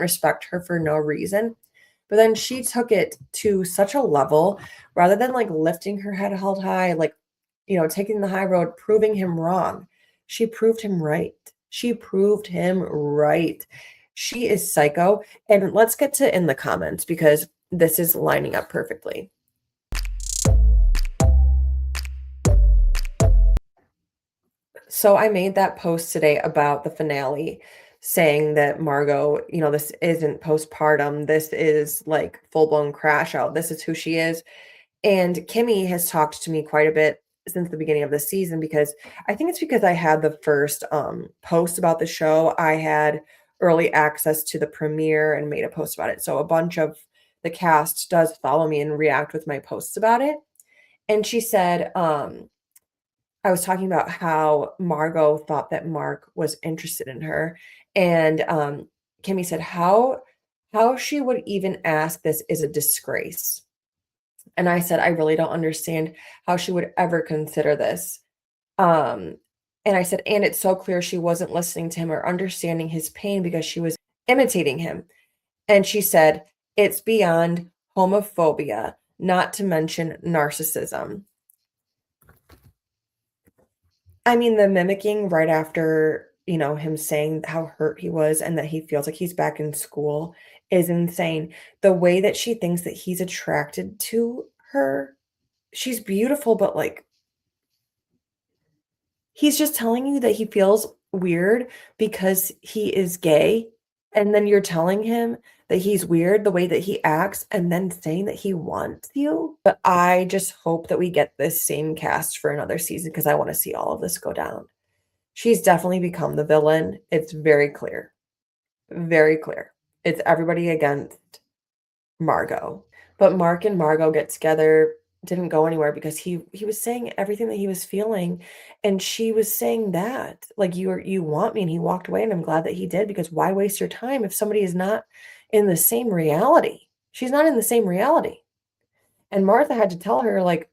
respect her for no reason. But then she took it to such a level rather than like lifting her head held high, like, taking the high road, proving him wrong. She proved him right. She proved him right. She is psycho. And let's get to in the comments because this is lining up perfectly. So I made that post today about the finale saying that Margot, this isn't postpartum. This is like full-blown crash out. This is who she is. And Kimmy has talked to me quite a bit since the beginning of the season because I think it's because I had the first post about the show. I had early access to the premiere and made a post about it. So a bunch of the cast does follow me and react with my posts about it. And she said, I was talking about how Margot thought that Mark was interested in her, and Kimmy said how she would even ask this is a disgrace. And I said, I really don't understand how she would ever consider this. Um, and I said, and it's so clear she wasn't listening to him or understanding his pain because she was imitating him. And she said, it's beyond homophobia, not to mention narcissism. I mean, the mimicking right after, him saying how hurt he was and that he feels like he's back in school is insane. The way that she thinks that he's attracted to her, she's beautiful, but like he's just telling you that he feels weird because he is gay, and then you're telling him that he's weird the way that he acts and then saying that he wants you. But I just hope that we get this same cast for another season because I want to see all of this go down. She's definitely become the villain. It's very clear. Very clear. It's everybody against Margot. But Mark and Margot get together, didn't go anywhere because he was saying everything that he was feeling, and she was saying that like you want me, and he walked away, and I'm glad that he did because why waste your time if somebody is not in the same reality? She's not in the same reality. And Martha had to tell her like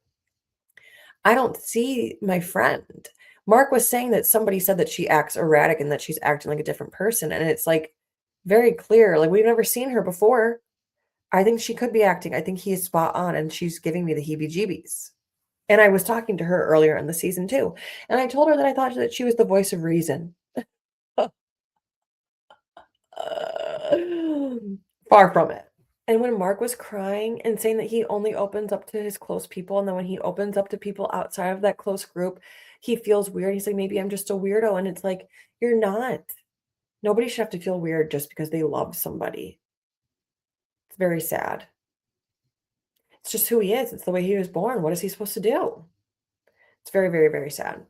I don't see my friend. Mark was saying that somebody said that she acts erratic and that she's acting like a different person, and it's like very clear, like we've never seen her before. I think she could be acting. I think he is spot on, and she's giving me the heebie-jeebies. And I was talking to her earlier in the season too, and I told her that I thought that she was the voice of reason. Far from it. And when Mark was crying and saying that he only opens up to his close people, and then when he opens up to people outside of that close group, he feels weird. He's like, maybe I'm just a weirdo. And it's like, you're not. Nobody should have to feel weird just because they love somebody. It's very sad. It's just who he is. It's the way he was born. What is he supposed to do? It's very, very, very sad.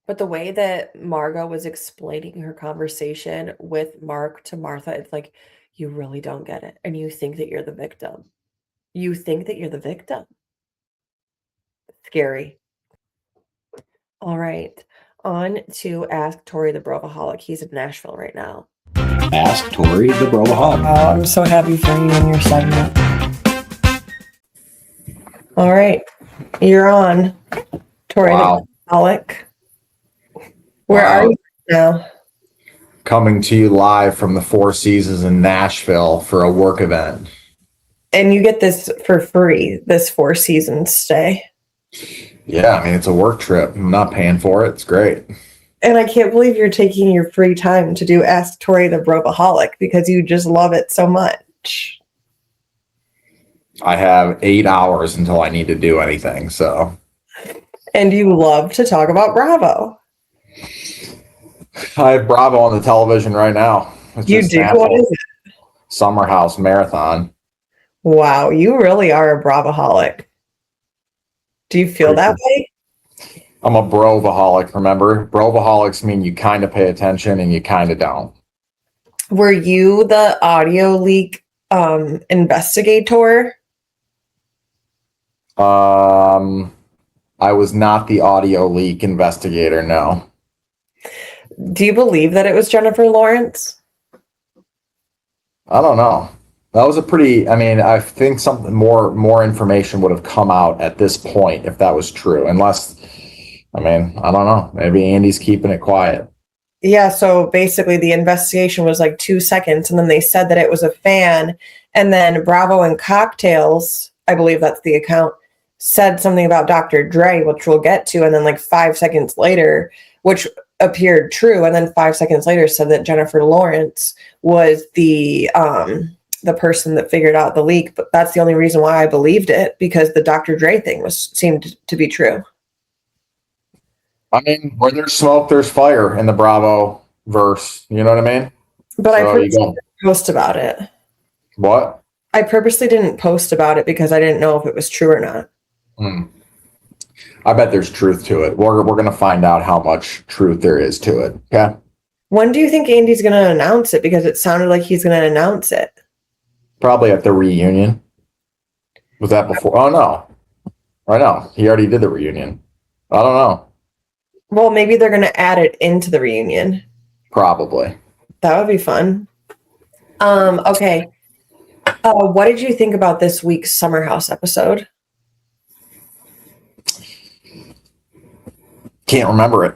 But the way that Margot was explaining her conversation with Mark to Martha, it's like, you really don't get it. And you think that you're the victim. You think that you're the victim. Scary. All right. On to Ask Torre the Bravoholic. He's in Nashville right now. Ask Torre the Bravoholic. Oh, I'm so happy for you and your segment. All right. You're on, Torre the Bravoholic. Where are you now? Coming to you live from the Four Seasons in Nashville for a work event. And you get this for free, this 4 Seasons stay. Yeah, I mean, it's a work trip. I'm not paying for it. It's great. And I can't believe you're taking your free time to do Ask Torre the Bravoholic because you just love it so much. I have 8 hours until I need to do anything, so. And you love to talk about Bravo. I have Bravo on the television right now. You do? What is it? Summer House Marathon. Wow, you really are a Bravoholic. Do you feel that way? I'm a BROvoholic, remember? BROvoholics mean you kind of pay attention and you kind of don't. Were you the audio leak investigator? I was not the audio leak investigator, no. Do you believe that it was Jennifer Lawrence? I don't know. That was a pretty, I mean, I think something more information would have come out at this point if that was true. Unless, I mean, I don't know. Maybe Andy's keeping it quiet. Yeah, so basically the investigation was like 2 seconds, and then they said that it was a fan, and then Bravo and Cocktails, I believe that's the account, said something about Dr. Dre, which we'll get to, and then like 5 seconds later, which appeared true, and then 5 seconds later said that Jennifer Lawrence was the person that figured out the leak. But that's the only reason why I believed it, because the Dr. Dre thing seemed to be true. I mean, where there's smoke, there's fire in the Bravo verse. You know what I mean? But so I purposely didn't post about it. What? I purposely didn't post about it because I didn't know if it was true or not. I bet there's truth to it. We're going to find out how much truth there is to it. Okay. When do you think Andy's going to announce it? Because it sounded like he's going to announce it. Probably at the reunion. Was that before? Oh, no. I know. He already did the reunion. I don't know. Well, maybe they're going to add it into the reunion. Probably. That would be fun. Okay. What did you think about this week's Summer House episode? Can't remember it.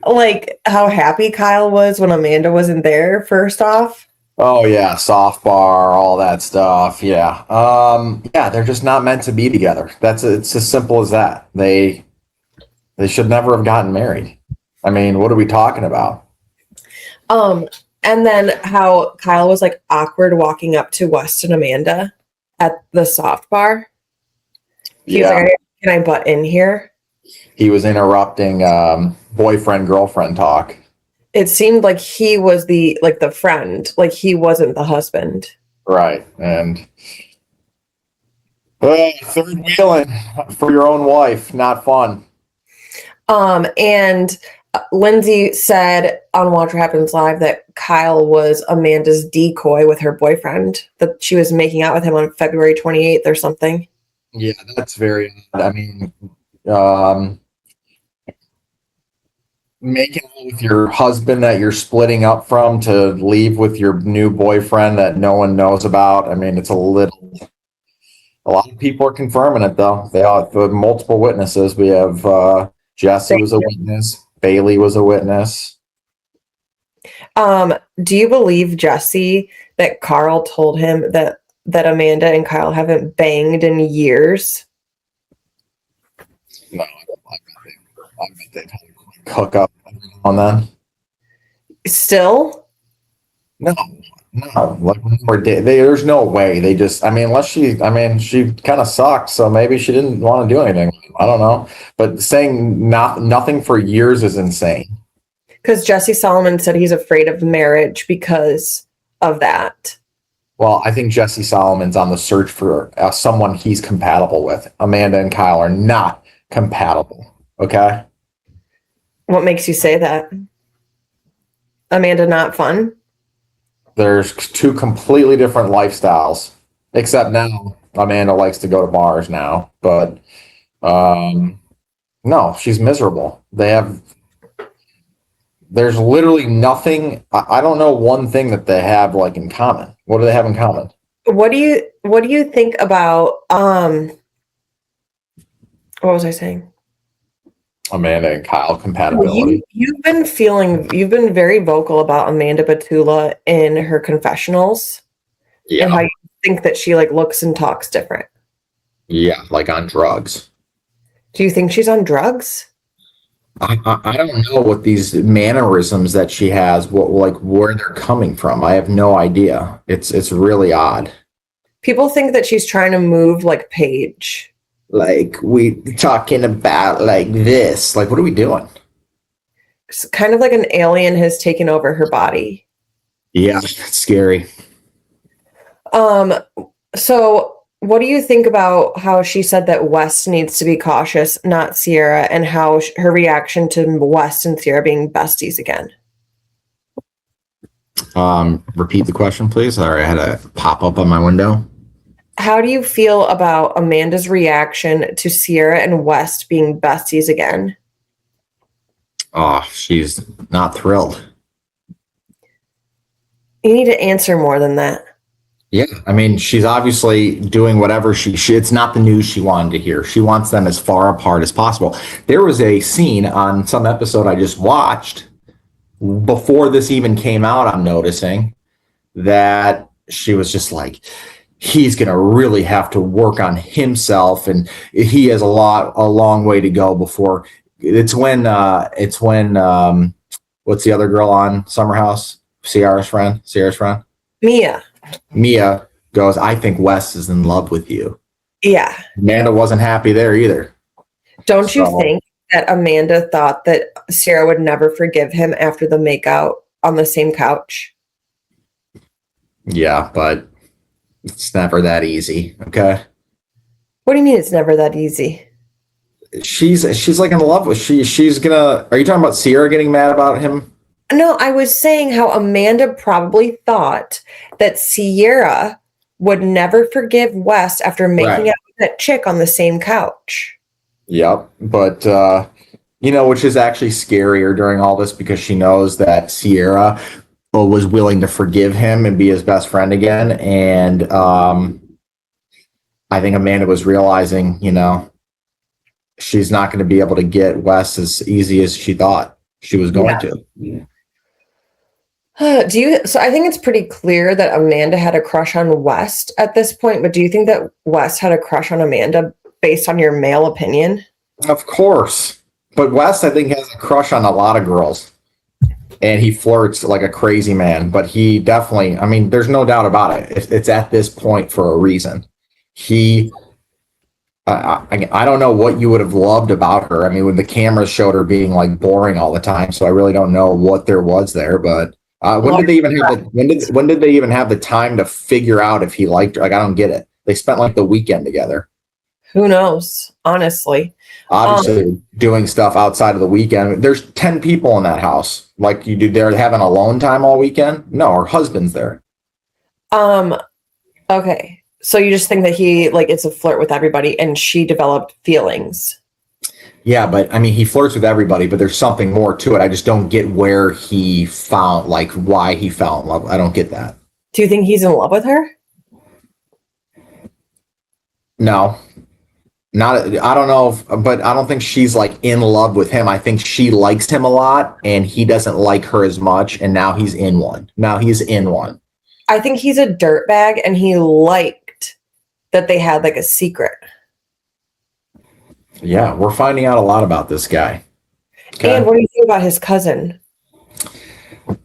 Like how happy Kyle was when Amanda wasn't there, first off. Oh yeah, soft bar, all that stuff. Yeah. Yeah, they're just not meant to be together. It's as simple as that. They should never have gotten married. I mean, what are we talking about? And then how Kyle was like awkward walking up to West and Amanda at the soft bar. He was like, can I butt in here? He was interrupting boyfriend girlfriend talk. It seemed like he was the friend, like he wasn't the husband. Right. And third wheeling for your own wife, not fun. And Lindsay said on Watch What Happens Live that Kyle was Amanda's decoy with her boyfriend, that she was making out with him on February 28th or something. Yeah, that's very, I mean, making out with your husband that you're splitting up from to leave with your new boyfriend that no one knows about. I mean, a lot of people are confirming it though. They are the multiple witnesses. We have Jesse was a witness. Bailey was a witness. Do you believe, Jesse, that Carl told him that Amanda and Kyle haven't banged in years? No, I bet they've had a quick hook up on that. Still? No. Like there's no way. They just, I mean, she kind of sucked, so maybe she didn't want to do anything. I don't know. But saying nothing for years is insane. Because Jesse Solomon said he's afraid of marriage because of that. Well, I think Jesse Solomon's on the search for someone he's compatible with. Amanda and Kyle are not compatible. Okay. What makes you say that? Amanda not fun? There's two completely different lifestyles, except now Amanda likes to go to bars now, but no, she's miserable. There's literally nothing. I don't know one thing that they have like in common. What do they have in common? What do you think about what was I saying? Amanda and Kyle compatibility. You've been very vocal about Amanda Batula in her confessionals. Yeah. And how you think that she like looks and talks different. Yeah, like on drugs. Do you think she's on drugs? I don't know what these mannerisms that she has, where they're coming from. I have no idea. It's really odd. People think that she's trying to move like Paige. Like we talking about like this. Like, what are we doing? It's kind of like an alien has taken over her body. Yeah, it's scary. So what do you think about how she said that West needs to be cautious, not Sierra, and how her reaction to West and Sierra being besties again? Repeat the question, please. Sorry, I had a pop up on my window. How do you feel about Amanda's reaction to Sierra and West being besties again? Oh, she's not thrilled. You need to answer more than that. Yeah, I mean, she's obviously doing whatever she it's not the news she wanted to hear. She wants them as far apart as possible. There was a scene on some episode I just watched before this even came out. I'm noticing that she was just like, he's going to really have to work on himself, and he has a long way to go before it's when what's the other girl on Summer House? Sierra's friend. Mia goes, I think Wes is in love with you. Yeah. Amanda wasn't happy there either. Don't you think that Amanda thought that Sierra would never forgive him after the makeout on the same couch? Yeah, but it's never that easy. Okay. What do you mean it's never that easy? She's like in love with she's gonna. Are you talking about Sierra getting mad about him? No, I was saying how Amanda probably thought that Sierra would never forgive West after making out that chick on the same couch. Yep. But, which is actually scarier during all this because she knows that Sierra was willing to forgive him and be his best friend again. And I think Amanda was realizing, she's not going to be able to get Wes as easy as she thought she was going to. So I think it's pretty clear that Amanda had a crush on West at this point, but do you think that West had a crush on Amanda based on your male opinion? Of course. But West, I think, has a crush on a lot of girls. And he flirts like a crazy man. But he definitely, there's no doubt about it. It's at this point for a reason. I don't know what you would have loved about her. When the cameras showed her being like boring all the time. So I really don't know what there was there. But when did they even have the time to figure out if he liked her? Like, I don't get it. They spent like the weekend together. Who knows? Honestly. Obviously, doing stuff outside of the weekend. There's 10 people in that house. Like you do, they're having alone time all weekend. No, her husband's there. Okay. So you just think that he it's a flirt with everybody, and she developed feelings. Yeah, but he flirts with everybody, but there's something more to it. I just don't get where he found, why he fell in love. I don't get that. Do you think he's in love with her? No. I don't know, but I don't think she's in love with him. I think she likes him a lot and he doesn't like her as much. And now he's in one. I think he's a dirtbag and he liked that they had a secret. Yeah, we're finding out a lot about this guy. Okay. And what do you think about his cousin?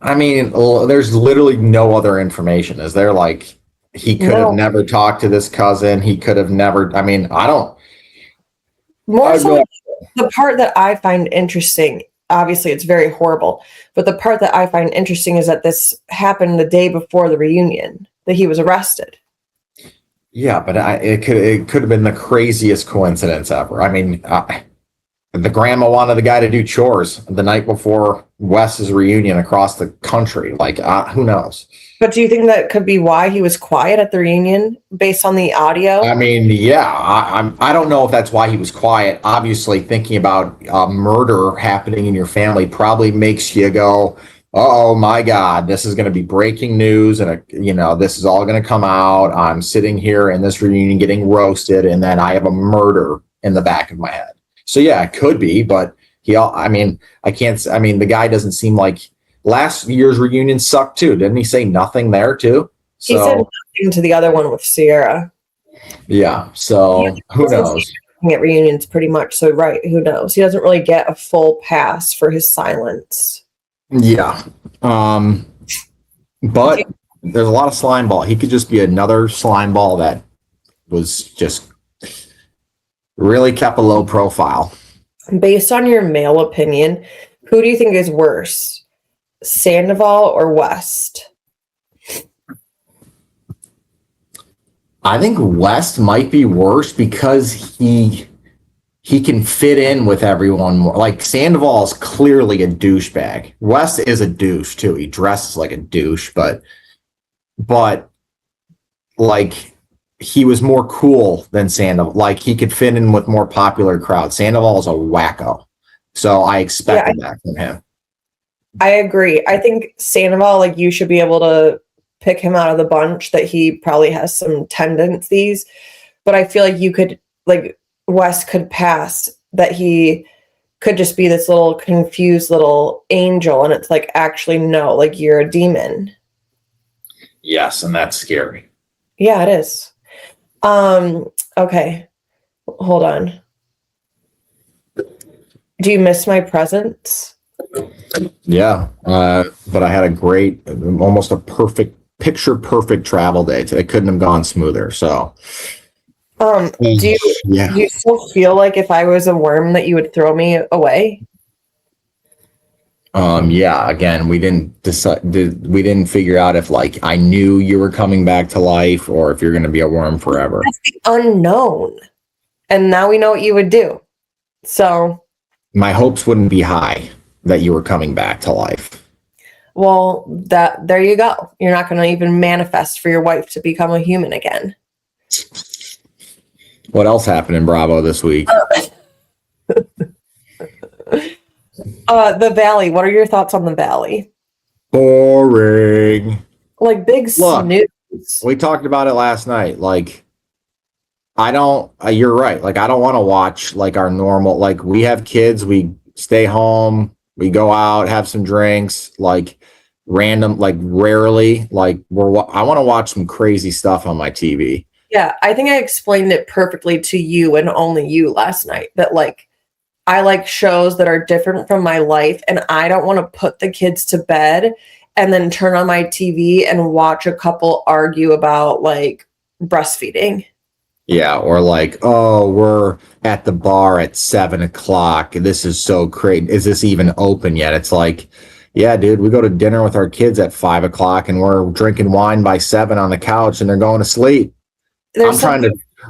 There's literally no other information. Is there he could have never talked to this cousin. He could have never, I don't. More so, the part that I find interesting, obviously it's very horrible, but the part that I find interesting is that this happened the day before the reunion, that he was arrested. Yeah, but it could have been the craziest coincidence ever. The grandma wanted the guy to do chores the night before Wes's reunion across the country. Who knows? But do you think that could be why he was quiet at the reunion based on the audio? Yeah. I don't know if that's why he was quiet. Obviously, thinking about murder happening in your family probably makes you go, oh my God, this is going to be breaking news. And, this is all going to come out. I'm sitting here in this reunion getting roasted. And then I have a murder in the back of my head. So, yeah, it could be. But I can't. The guy doesn't seem like. Last year's reunion sucked too. Didn't he say nothing there too? He said nothing to the other one with Sierra. Yeah. So who knows? At reunions pretty much. So right. Who knows? He doesn't really get a full pass for his silence. Yeah. But there's a lot of slime ball. He could just be another slime ball that was just really kept a low profile. Based on your male opinion, who do you think is worse? Sandoval or West? I think West might be worse because he can fit in with everyone more. Sandoval is clearly a douchebag. West is a douche too. He dresses like a douche, but he was more cool than Sandoval. He could fit in with more popular crowds. Sandoval is a wacko. So I expected that from him. I agree. I think Sandoval, you should be able to pick him out of the bunch, that he probably has some tendencies, but I feel you could, West could pass, that he could just be this little confused little angel. And it's actually, no, you're a demon. Yes. And that's scary. Yeah, it is. Okay. Hold on. Do you miss my presence? Yeah, but I had a great, almost a picture-perfect travel day. It couldn't have gone smoother. So, do you still feel if I was a worm that you would throw me away? Yeah. Again, we didn't decide. We didn't figure out if I knew you were coming back to life or if you're going to be a worm forever. That's the unknown, and now we know what you would do. So, my hopes wouldn't be high that you were coming back to life. Well, there you go. You're not going to even manifest for your wife to become a human again. What else happened in Bravo this week? The Valley. What are your thoughts on the Valley? Boring. Like big snooze. We talked about it last night. Like, I don't, you're right. Like, I don't want to watch like our normal, like we have kids, we stay home, we go out, have some drinks, like random, like rarely, like I want to watch some crazy stuff on my TV. Yeah, I think I explained it perfectly to you and only you last night that like I like shows that are different from my life and I don't want to put the kids to bed and then turn on my TV and watch a couple argue about like breastfeeding. Yeah, or like, oh, we're at the bar at 7:00. This is so crazy. Is this even open yet? It's like, yeah, dude, we go to dinner with our kids at 5:00 and we're drinking wine by 7 on the couch and they're going to sleep.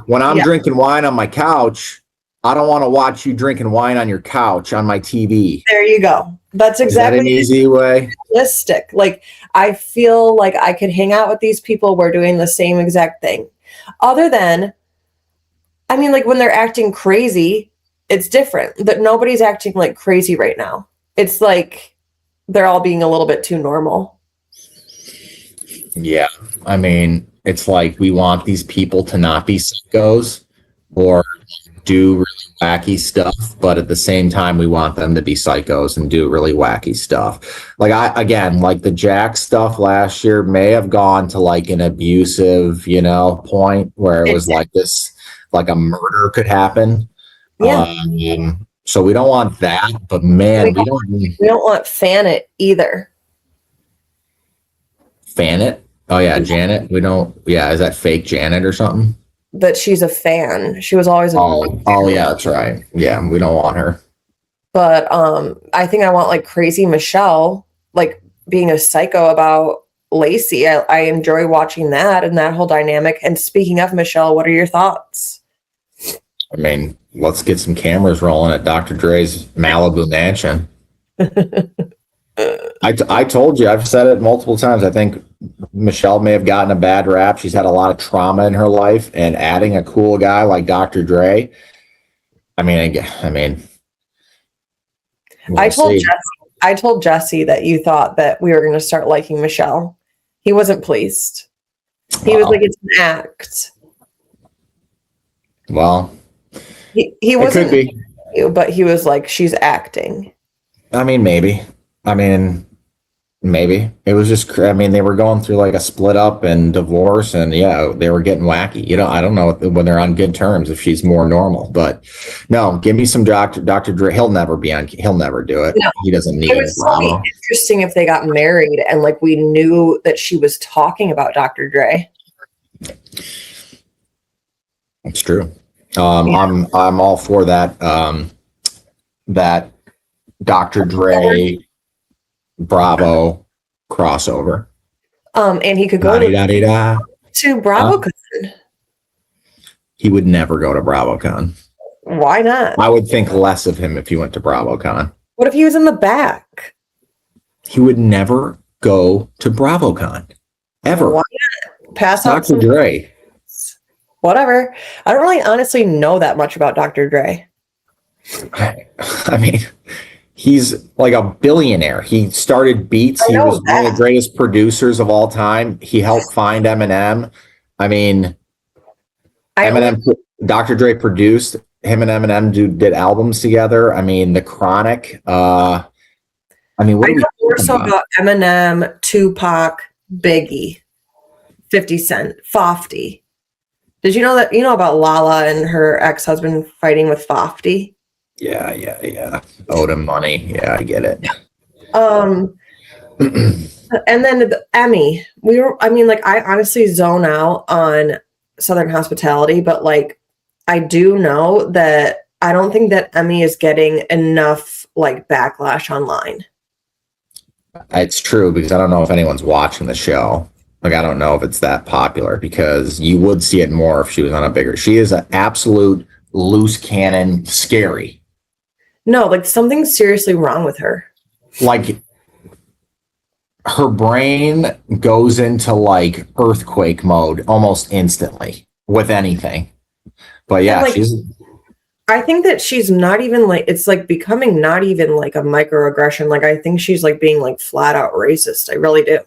When I'm drinking wine on my couch, I don't want to watch you drinking wine on your couch on my TV. There you go. That's exactly an easy way. Realistic. Like I feel like I could hang out with these people. We're doing the same exact thing. Other than, I mean, like when they're acting crazy, it's different. But nobody's acting like crazy right now. It's like they're all being a little bit too normal. Yeah. I mean, it's like we want these people to not be psychos or do really wacky stuff, but at the same time, we want them to be psychos and do really wacky stuff. Like like the Jack stuff last year may have gone to like an abusive, point where it was like this, like a murder could happen. Yeah. So we don't want that, but man, we don't want fan it either. Fan it? Oh yeah, Janet. We don't. Yeah, is that fake Janet or something? That she's a fan. She was always a oh yeah, that's right. Yeah, we don't want her. But I think I want like crazy Michelle, like being a psycho about Lacey. I enjoy watching that and that whole dynamic. And speaking of Michelle, what are your thoughts? I mean, let's get some cameras rolling at Dr. Dre's Malibu mansion. I told you, I've said it multiple times. I think Michelle may have gotten a bad rap. She's had a lot of trauma in her life, and adding a cool guy like Dr. Dre. I told Jesse that you thought that we were going to start liking Michelle. He wasn't pleased. He was like, it's an act. Well, he wasn't, it could be, but he was like, she's acting. I mean, maybe. Maybe it was just, they were going through like a split up and divorce, and yeah, they were getting wacky. I don't know when they're on good terms if she's more normal, but no, give me some Dr. Dre. He'll never do it. No, he doesn't need it. It would so be interesting if they got married and like we knew that she was talking about Dr. Dre. It's true. I'm all for that. That Dr. Dre Bravo crossover. And he could go to BravoCon. He would never go to BravoCon. Why not? I would think less of him if he went to BravoCon. What if he was in the back? He would never go to BravoCon. Ever. Why not? Pass out Dr. Dre. Whatever. I don't really honestly know that much about Dr. Dre. I mean, he's like a billionaire. He started Beats. He was one of the greatest producers of all time. He helped find Eminem. I mean, Dr. Dre produced. Him and Eminem did albums together. I mean, The Chronic. What I know more so about Eminem, Tupac, Biggie, 50 Cent, Fofty. Did you know that? You know about Lala and her ex-husband fighting with Fofty? Yeah. Owed him money. Yeah, I get it. And then the Emmy. I honestly zone out on Southern Hospitality, but like I do know that I don't think that Emmy is getting enough like backlash online. It's true, because I don't know if anyone's watching the show. Like, I don't know if it's that popular, because you would see it more if she was on a bigger. She is an absolute loose cannon, scary. No, like something's seriously wrong with her. Like, her brain goes into like earthquake mode almost instantly with anything. But yeah, like, I think that she's not even like, it's like becoming not even like a microaggression. Like, I think she's like being like flat out racist. I really do.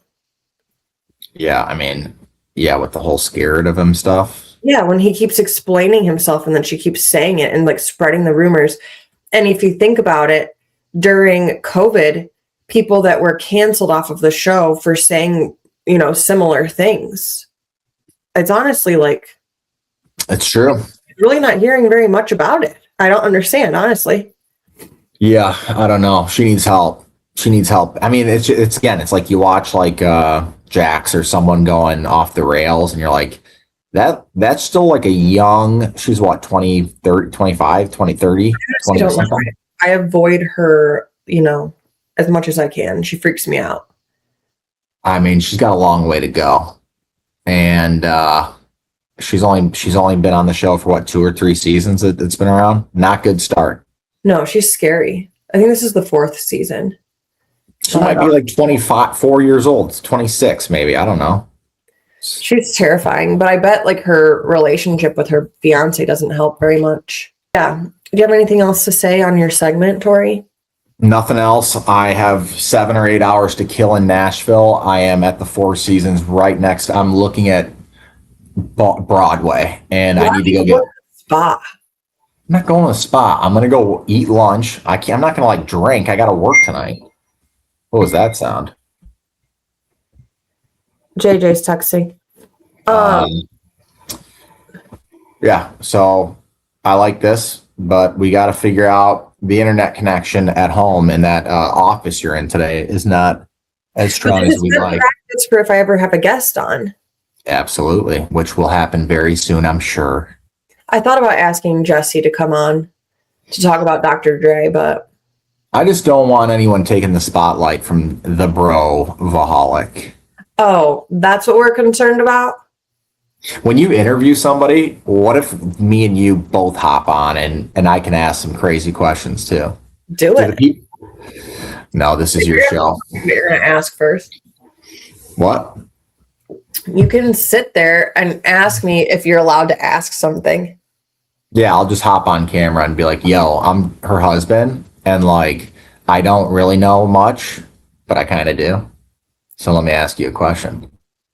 yeah, I mean, yeah, with the whole scared of him stuff. Yeah, when he keeps explaining himself and then she keeps saying it and like spreading the rumors. And if you think about it, during COVID, people that were canceled off of the show for saying, you know, similar things. It's honestly like, It's true. really not hearing very much about it. I don't understand, honestly. Yeah, I don't know. She needs help. She needs help. I mean, it's again, it's like you watch like Jax or someone going off the rails and you're like, that's still like a young, she's what, 20, 30, 25, 20, 30, 20 or something. I avoid her, you know, as much as I can. She freaks me out. I mean, she's got a long way to go. And she's only been on the show for what, 2 or 3 seasons it's been around. Not good start. No, she's scary. I think this is the 4th season. She might be like 25, 4 years old, 26 maybe. I don't know. She's terrifying, but I bet like her relationship with her fiance doesn't help very much. Yeah. Do you have anything else to say on your segment, Tori? Nothing else. I have 7 or 8 hours to kill in Nashville. I am at the Four Seasons right next. I'm looking at Broadway, and I need to go get spa. I'm not going to the spa. I'm going to go eat lunch. I'm not going to like drink. I got to work tonight. What was that sound? JJ's texting. Yeah. So I like this, but we got to figure out the internet connection at home, and that office you're in today is not as strong as we like. Practice for if I ever have a guest on. Absolutely, which will happen very soon, I'm sure. I thought about asking Jesse to come on to talk about Dr. Dre, but I just don't want anyone taking the spotlight from the Bravoholic. oh, that's what we're concerned about? When you interview somebody, what if me and you both hop on and I can ask some crazy questions too? Do it. No, this is your show. You're going to ask first. What? You can sit there and ask me if you're allowed to ask something. Yeah, I'll just hop on camera and be like, yo, I'm her husband. And like, I don't really know much, but I kind of do. So let me ask you a question.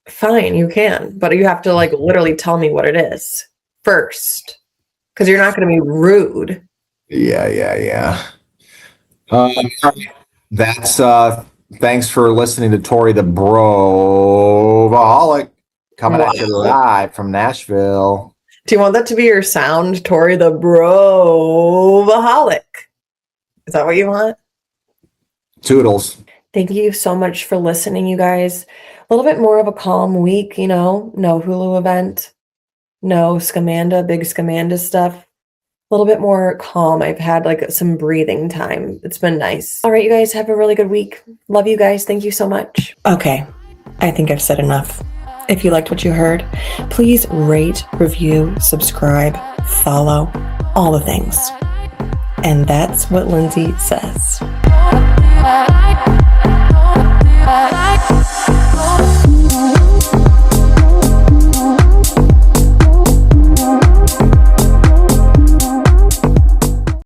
Fine, you can. But you have to like literally tell me what it is first. Because you're not going to be rude. Yeah. That's thanks for listening to Torre the Bravoholic coming at you live from Nashville. Do you want that to be your sound, Torre the Bravoholic? Is that what you want? Toodles. Thank you so much for listening, you guys. A little bit more of a calm week, you know, no Hulu event, no SCAMANDA, big SCAMANDA stuff. A little bit more calm. I've had like some breathing time. It's been nice. All right, you guys have a really good week. Love you guys. Thank you so much. Okay, I think I've said enough. If you liked what you heard, please rate, review, subscribe, follow, all the things. And that's what Lindsay says.